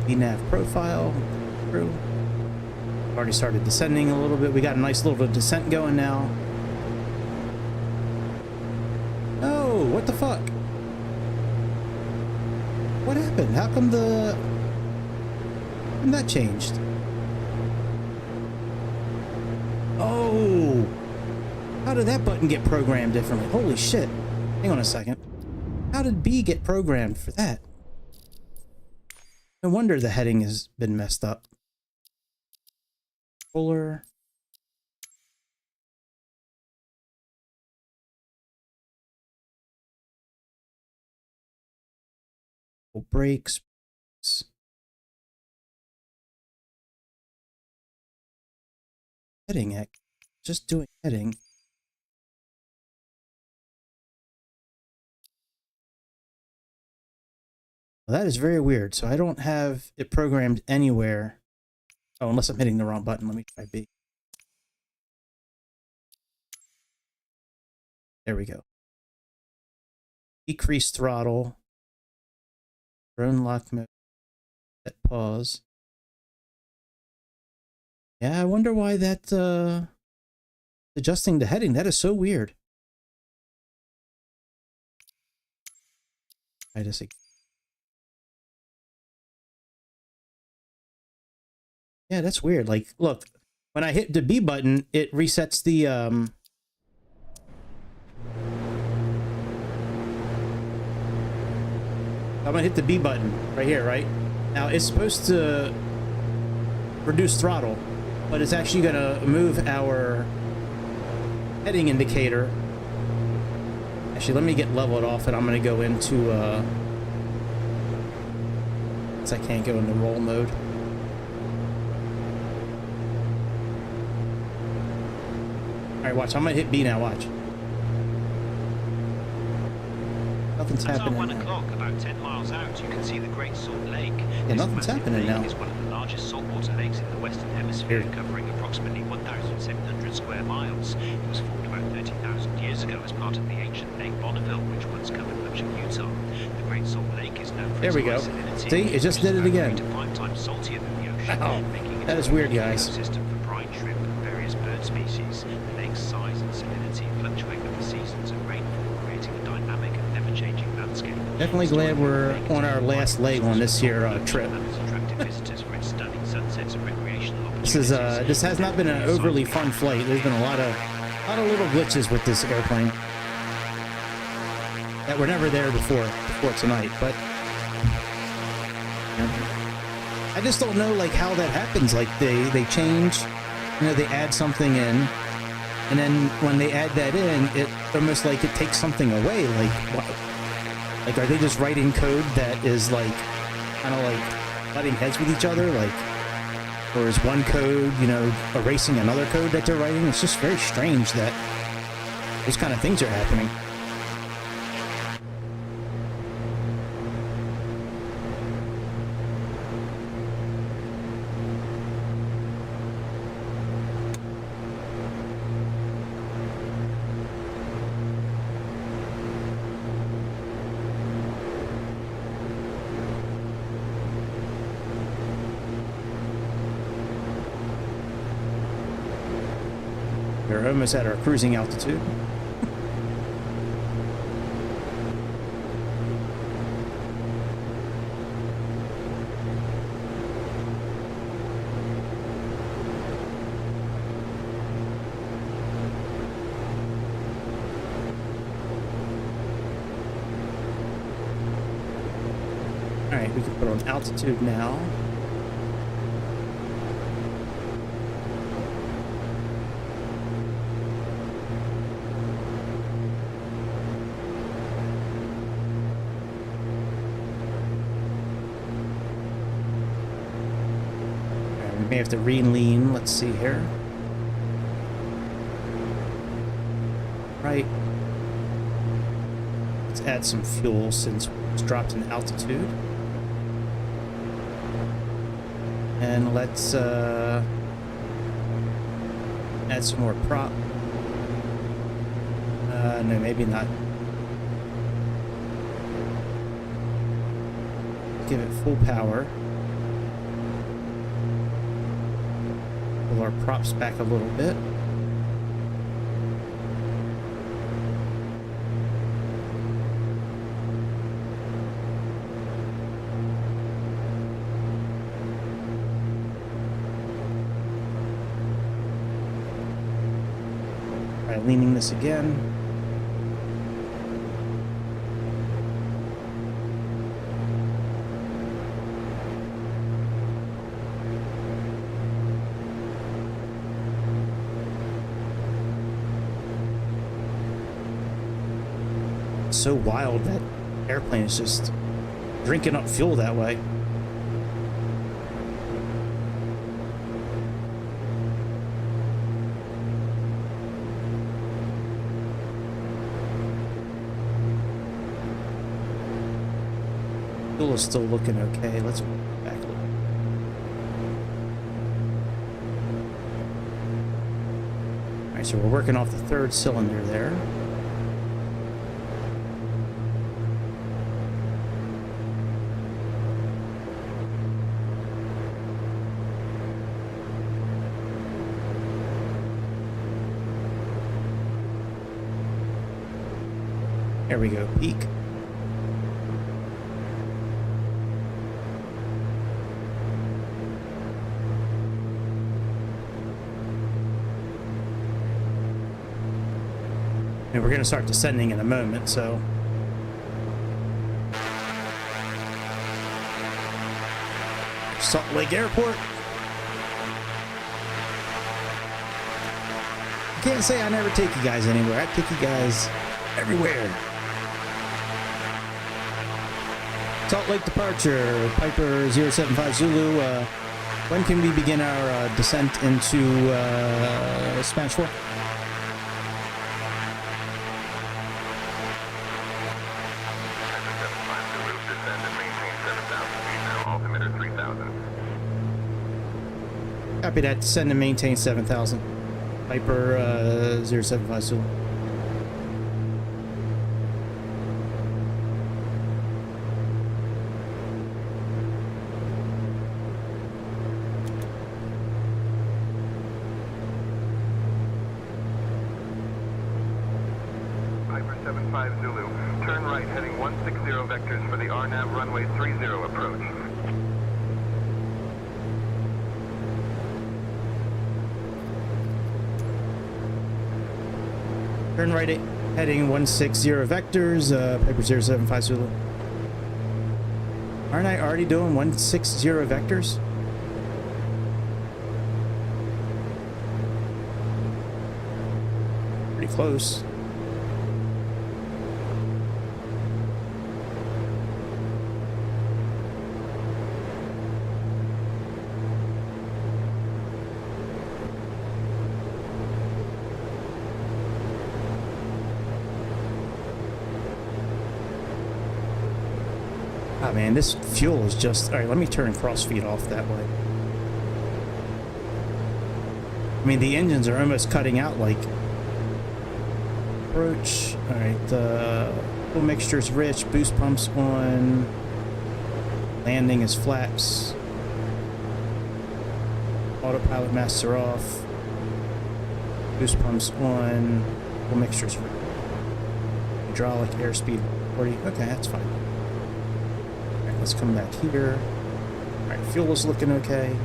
VNAV profile through. Already started descending a little bit. We got a nice little descent going now. Oh, what the fuck? What happened? How come that changed? Oh, how did that button get programmed differently? Holy shit. Hang on a second. How did B get programmed for that? No wonder the heading has been messed up. Controller. Brakes. Heading. Just doing heading. Well, that is very weird. So I don't have it programmed anywhere. Oh, unless I'm hitting the wrong button. Let me try B. There we go. Decrease throttle. Drone lock mode. Set pause. Yeah, I wonder why that adjusting the heading. That is so weird. Try this again. Yeah, that's weird. Like, look, when I hit the B button, it resets the, I'm gonna hit the B button right here, right? Now, it's supposed to reduce throttle, but it's actually gonna move our heading indicator. Actually, let me get leveled off, and I'm gonna go into, since I can't go into roll mode. Alright, watch. I'm gonna hit B now, watch. Nothing's happening now. 1 o'clock, about 10 miles out, you can see the Great Salt Lake. Yeah, nothing's happening now. It's one of the largest saltwater lakes in the Western Hemisphere, covering approximately 1,700 square miles. It was formed about 30,000 years ago as part of the ancient Lake Bonneville, which once covered much of Utah. The Great Salt Lake is known for there we go. See, it just did it again. 3 to 5 times saltier than the ocean, Oh, making it that is weird, guys. System for brine shrimp and various bird species. The lake's size and salinity fluctuate with the seasons and rainfall, creating a dynamic and never-changing landscape. Definitely glad we're on our last leg on this here trip. This has not been an overly fun flight. There's been a lot of little glitches with this airplane that were never there before tonight. But you know, I just don't know like how that happens. Like they change, you know, they add something in, and then when they add that in, it almost like it takes something away. Like what? Like, are they just writing code that is like kind of like butting heads with each other? Like, or is one code, you know, erasing another code that they're writing? It's just very strange that those kind of things are happening. We're almost at our cruising altitude. Alright, we can put on altitude now. Alright, we may have to re-lean. Let's see here. Right. Let's add some fuel since it's dropped in altitude. And let's add some more prop. No, maybe not. Give it full power. Pull our props back a little bit. Leaning this again. It's so wild that airplane is just drinking up fuel that way. Fuel is still looking okay. Let's back a little. Alright, so we're working off the third cylinder there. There we go, peak. And we're going to start descending in a moment, so. Salt Lake Airport. I can't say I never take you guys anywhere. I take you guys everywhere. Salt Lake departure, Piper 075 Zulu. When can we begin our descent into Spanish Fork? Copy that. Descend and maintain 7,000. Piper 075 Zulu. Piper 75 Zulu. Turn right heading 160 vectors for the RNAV runway 30 approach. Turn right heading 160 vectors, Piper 075 Zulu. Aren't I already doing 160 vectors? Pretty close. Oh man, this fuel is just... Alright, let me turn crossfeed off that way. I mean, the engines are almost cutting out, like... Approach. Alright, fuel mixture's rich, boost pumps on. Landing is flaps. Autopilot masks are off. Boost pumps on. Fuel mixtures for hydraulic airspeed 40. Okay, that's fine. Alright, let's come back here. Alright, fuel is looking okay.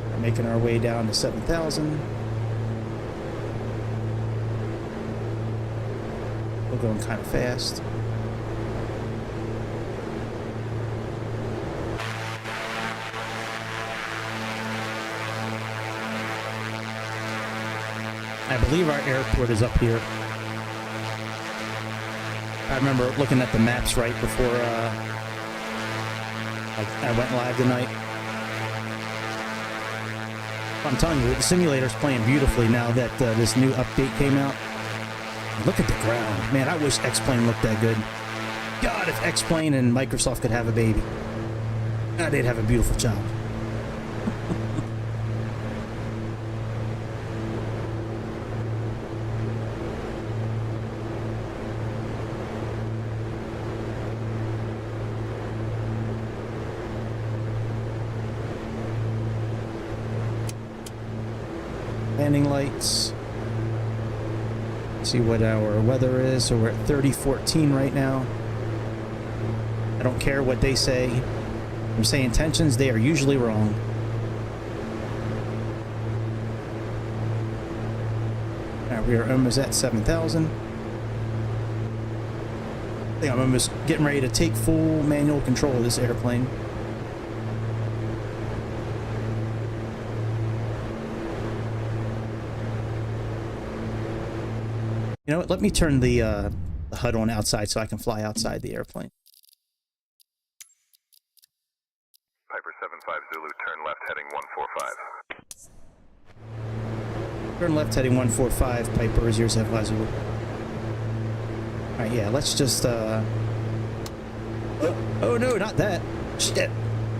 We're making our way down to 7,000. We're going kind of fast. I believe our airport is up here. I remember looking at the maps right before I went live tonight. I'm telling you, the simulator's playing beautifully now that this new update came out. Look at the ground. Man, I wish X-Plane looked that good. God, if X-Plane and Microsoft could have a baby. God, they'd have a beautiful child. Landing lights. See what our weather is. So we're at 3014 right now. I don't care what they say. I'm saying tensions, they are usually wrong. Now we are almost at 7,000. I think I'm almost getting ready to take full manual control of this airplane. You know what? Let me turn the HUD on outside so I can fly outside the airplane. Piper 75 Zulu, turn left heading 145. Turn left heading 145, Piper 075 Zulu. Alright, yeah, let's just, oh no, not that. Shit.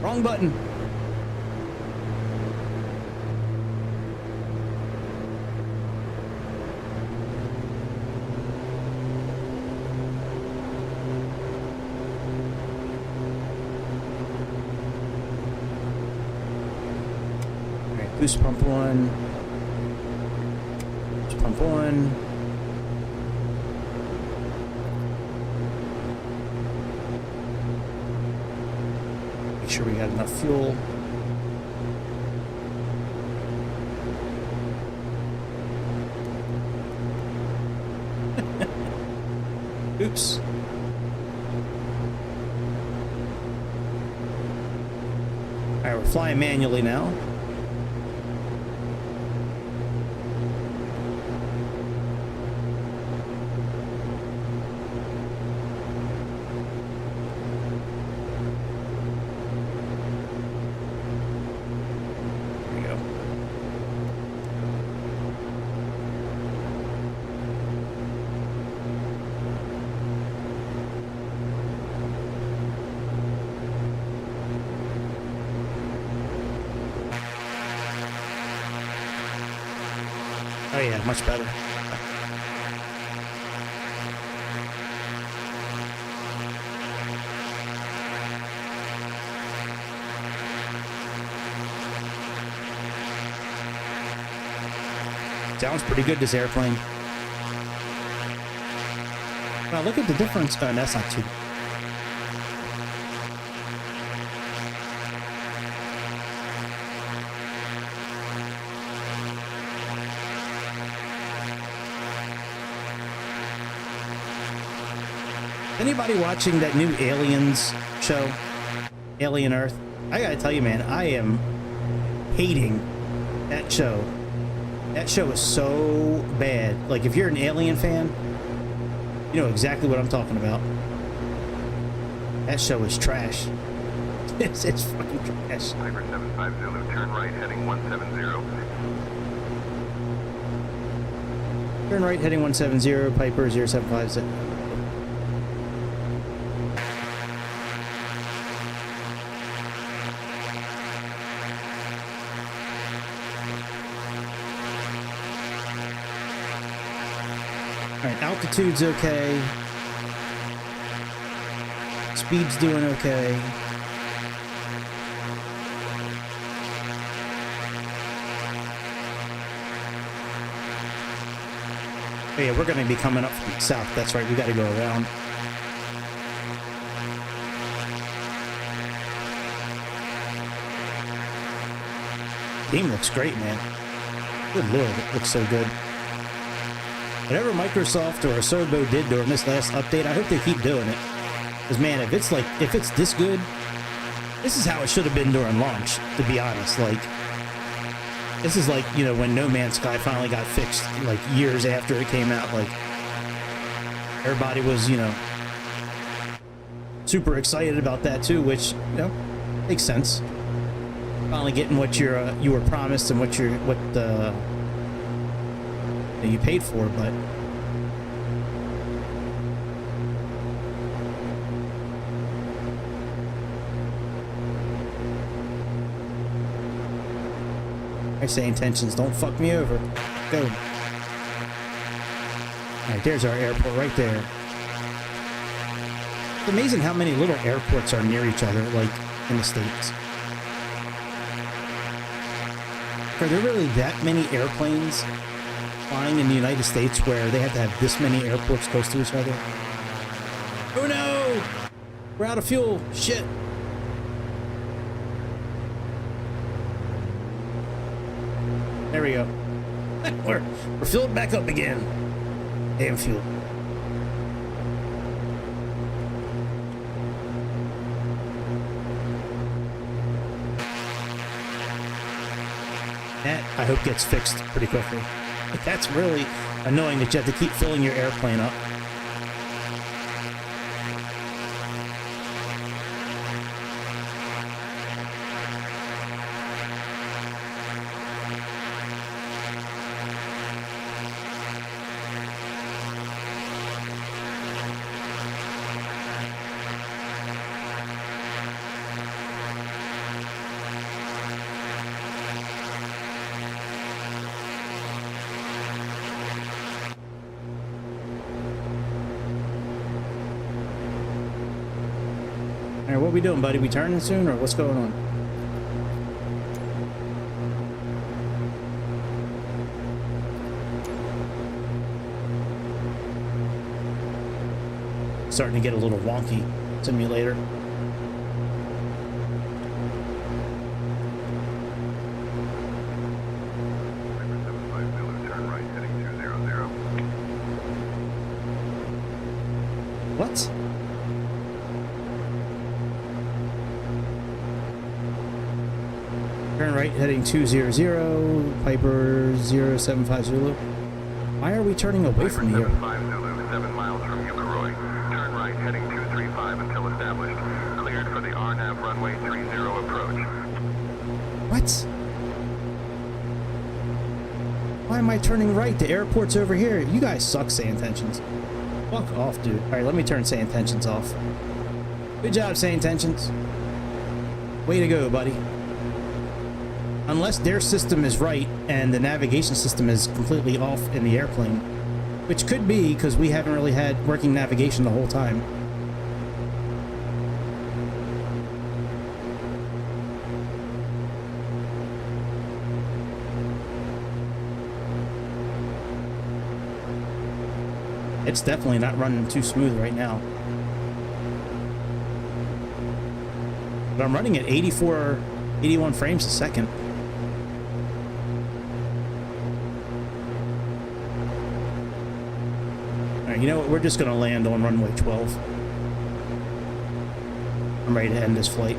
Wrong button. Boost pump on. Boost pump on. Make sure we got enough fuel. Oops. Alright, we're flying manually now. Oh yeah, much better. Sounds pretty good, this airplane. Wow, look at the difference. Oh, that's not too. Anybody watching that new Aliens show, Alien Earth? I gotta tell you, man, I am hating that show. That show is so bad. Like, if you're an Alien fan, you know exactly what I'm talking about. That show is trash. It's fucking trash. Piper 75 Zulu, turn right heading 170. Turn right heading 170, Piper 075Z. Alright, altitude's okay. Speed's doing okay. Oh, yeah, we're going to be coming up from the south. That's right. We got to go around. Game looks great, man. Good lord, it looks so good. Whatever Microsoft or Asobo did during this last update, I hope they keep doing it. Because, man, if it's this good, this is how it should have been during launch, to be honest. Like, this is like, you know, when No Man's Sky finally got fixed, like, years after it came out. Like, everybody was, you know, super excited about that, too, which, you know, makes sense. Finally getting what you were promised and what you paid for, but I say intentions, don't fuck me over. Go. Alright, there's our airport right there. It's amazing how many little airports are near each other, like in the States. Are there really that many airplanes flying in the United States where they have to have this many airports close to each other? Oh no! We're out of fuel. Shit. There we go. We're filled back up again. Damn fuel. That, I hope, gets fixed pretty quickly. That's really annoying that you have to keep filling your airplane up. Alright, what we doing, buddy? We turning soon, or what's going on? Starting to get a little wonky, simulator. What? Turn right, heading 200, Piper 075 Zulu. Why are we turning away from here? 75 Zulu, 7 miles from Ukiroy. Turn right, heading 235 until established. Cleared for the RNAV runway 30 approach. What? Why am I turning right? The airport's over here. You guys suck, say intentions. Fuck off, dude. Alright, let me turn say intentions off. Good job, say intentions. Way to go, buddy. Unless their system is right and the navigation system is completely off in the airplane, which could be because we haven't really had working navigation the whole time. It's definitely not running too smooth right now. But I'm running at 81 frames a second. You know what? We're just going to land on runway 12. I'm ready to end this flight.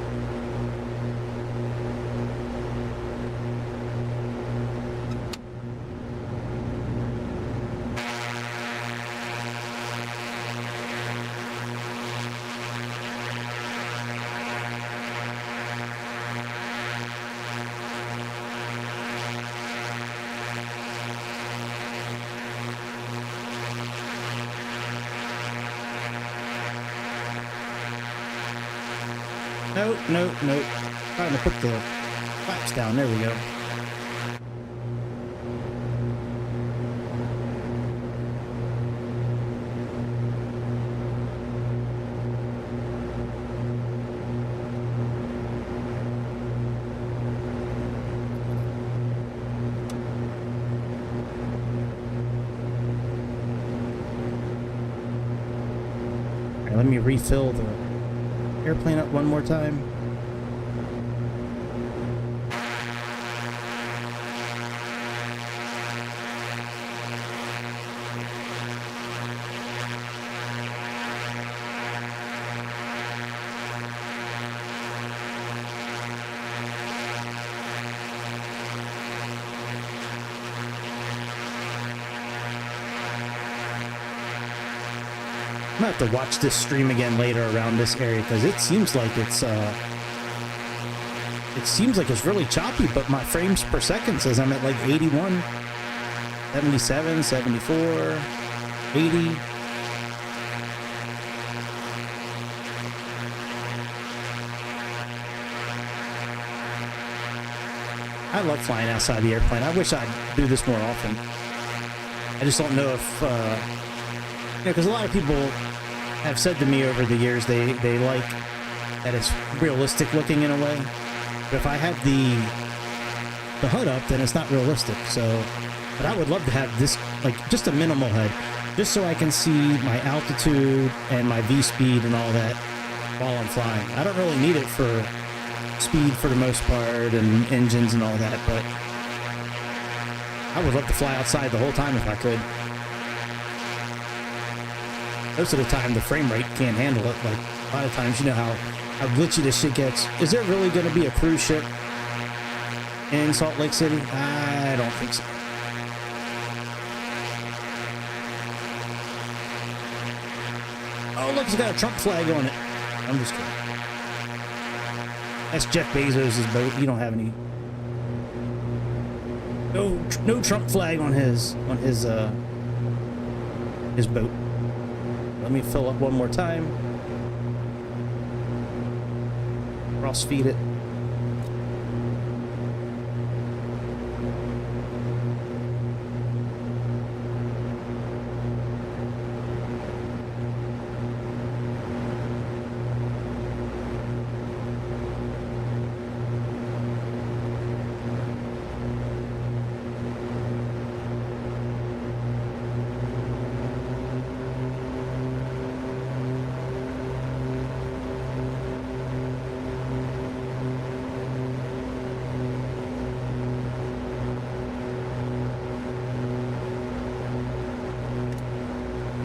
Nope. Trying to put the flaps down. There we go. me refill the airplane up one more time. I'm gonna have to watch this stream again later around this area because it seems like it's really choppy, but my frames per second says I'm at like 81, 77, 74, 80. I love flying outside the airplane. I wish I'd do this more often. I just don't know if because a lot of people have said to me over the years they like that it's realistic looking in a way. But if I have the HUD up, then it's not realistic. So, but I would love to have this, like, just a minimal HUD, just so I can see my altitude and my V speed and all that while I'm flying. I don't really need it for speed for the most part and engines and all that, but I would love to fly outside the whole time if I could. Most of the time, the frame rate can't handle it. Like, a lot of times, you know how glitchy this shit gets. Is there really going to be a cruise ship in Salt Lake City? I don't think so. Oh, look, it's got a Trump flag on it. I'm just kidding. That's Jeff Bezos' boat. He don't have any. No Trump flag on his boat. Let me fill up one more time. Cross feed it.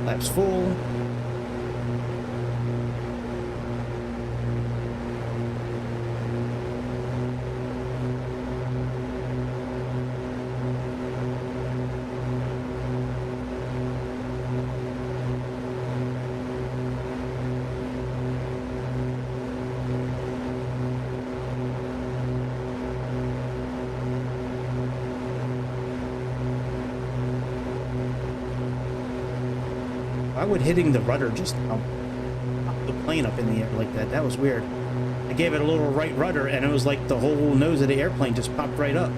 Laps full. Why would hitting the rudder just pop the plane up in the air like that? That was weird. I gave it a little right rudder and it was like the whole nose of the airplane just popped right up.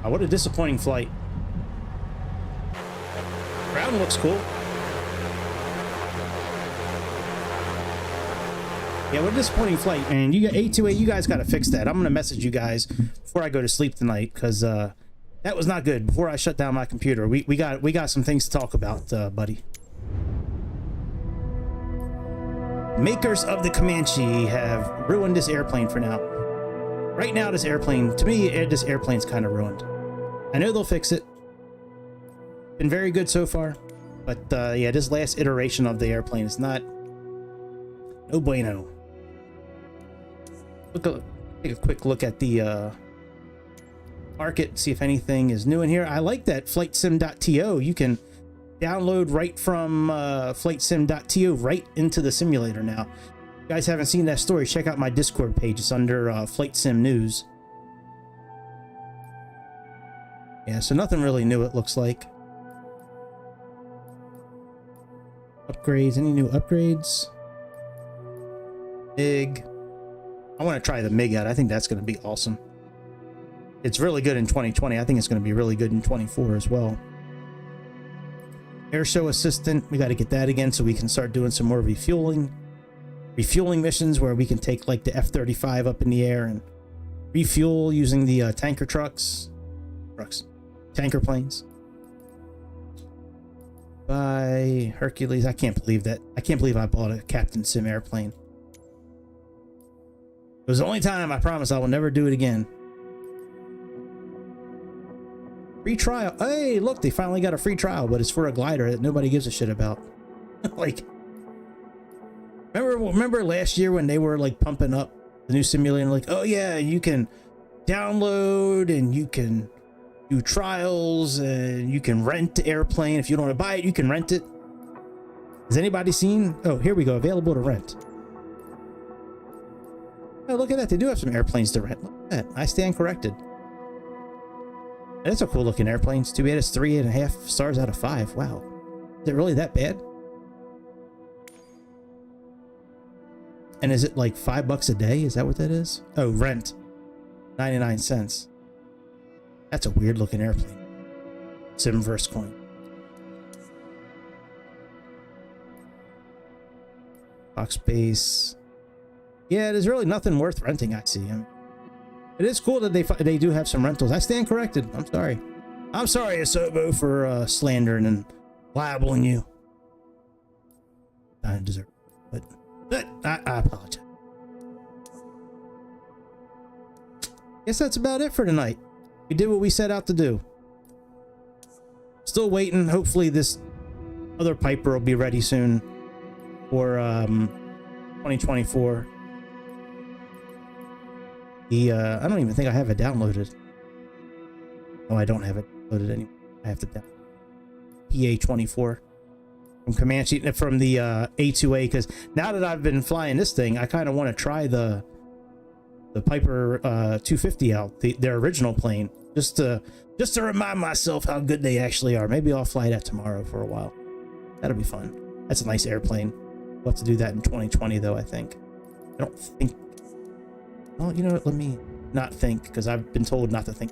Oh, what a disappointing flight. Ground looks cool. Yeah, what a disappointing flight. And you got A2A, you guys got to fix that. I'm going to message you guys before I go to sleep tonight because that was not good. Before I shut down my computer, we got some things to talk about, buddy. Makers of the Comanche have ruined this airplane for now. Right now, this airplane, to me, this airplane's kind of ruined. I know they'll fix it. Been very good so far, but yeah, this last iteration of the airplane is not no bueno. Take a quick look at the market, see if anything is new in here. I like that flightsim.to. You can download right from flightsim.to right into the simulator now. If you guys haven't seen that story, check out my Discord page. It's under Flight Sim News. Yeah, so nothing really new, it looks like. Upgrades, any new upgrades? MiG. I want to try the MiG out. I think that's going to be awesome. It's really good in 2020. I think it's going to be really good in 24 as well. Air show assistant. We got to get that again so we can start doing some more refueling missions where we can take like the F-35 up in the air and refuel using the tanker tanker planes. By Hercules. I can't believe that. I can't believe I bought a Captain Sim airplane. It was the only time. I promise I will never do it again. Free trial. Hey, look, they finally got a free trial, but it's for a glider that nobody gives a shit about. Like, remember last year when they were like pumping up the new simulator, like, oh yeah, you can download and you can do trials and you can rent the airplane. If you don't want to buy it, you can rent it. Has anybody seen? Oh, here we go. Available to rent. Oh, look at that. They do have some airplanes to rent. Look at that. I stand corrected. That's a cool looking airplane. It's too bad it's 3.5 stars out of 5. Wow. Is it really that bad? And is it like $5 a day? Is that what that is? Oh, rent. 99 cents. That's a weird looking airplane. Simverse coin. Box base. Yeah, there's really nothing worth renting, I see. I mean, it is cool that they do have some rentals. I stand corrected. I'm sorry. I'm sorry, Asobo, for slandering and libeling you. I deserve it, but I apologize. Guess that's about it for tonight. We did what we set out to do. Still waiting. Hopefully this other Piper will be ready soon for 2024. I don't even think I have it downloaded. No, I don't have it loaded anymore. I have to download PA-24 from Comanche, from the A2A, because now that I've been flying this thing, I kind of want to try the Piper 250 out, their original plane, just to remind myself how good they actually are. Maybe I'll fly that tomorrow for a while. That'll be fun. That's a nice airplane. We'll have to do that in 2020 though, I think. I don't think. Well, you know what? Let me not think, because I've been told not to think.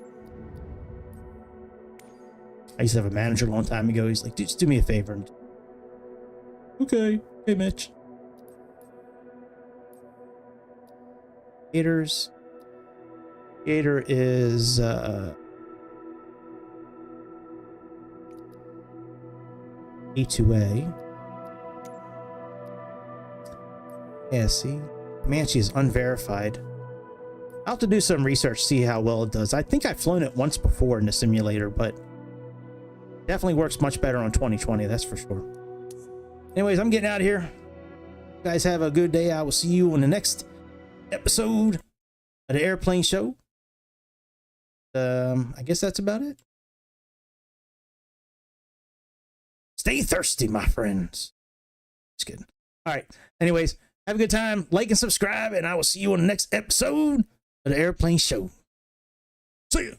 I used to have a manager a long time ago. He's like, dude, just do me a favor. Okay, Mitch. Gators. Gator is A2A. Yeah, see, Comanche is unverified. I'll have to do some research, see how well it does. I think I've flown it once before in the simulator, but definitely works much better on 2020, that's for sure. Anyways, I'm getting out of here. You guys have a good day. I will see you on the next episode of the airplane show. I guess that's about it. Stay thirsty, my friends. Just kidding. All right. Anyways, have a good time. Like and subscribe, and I will see you on the next episode of the airplane show. See ya.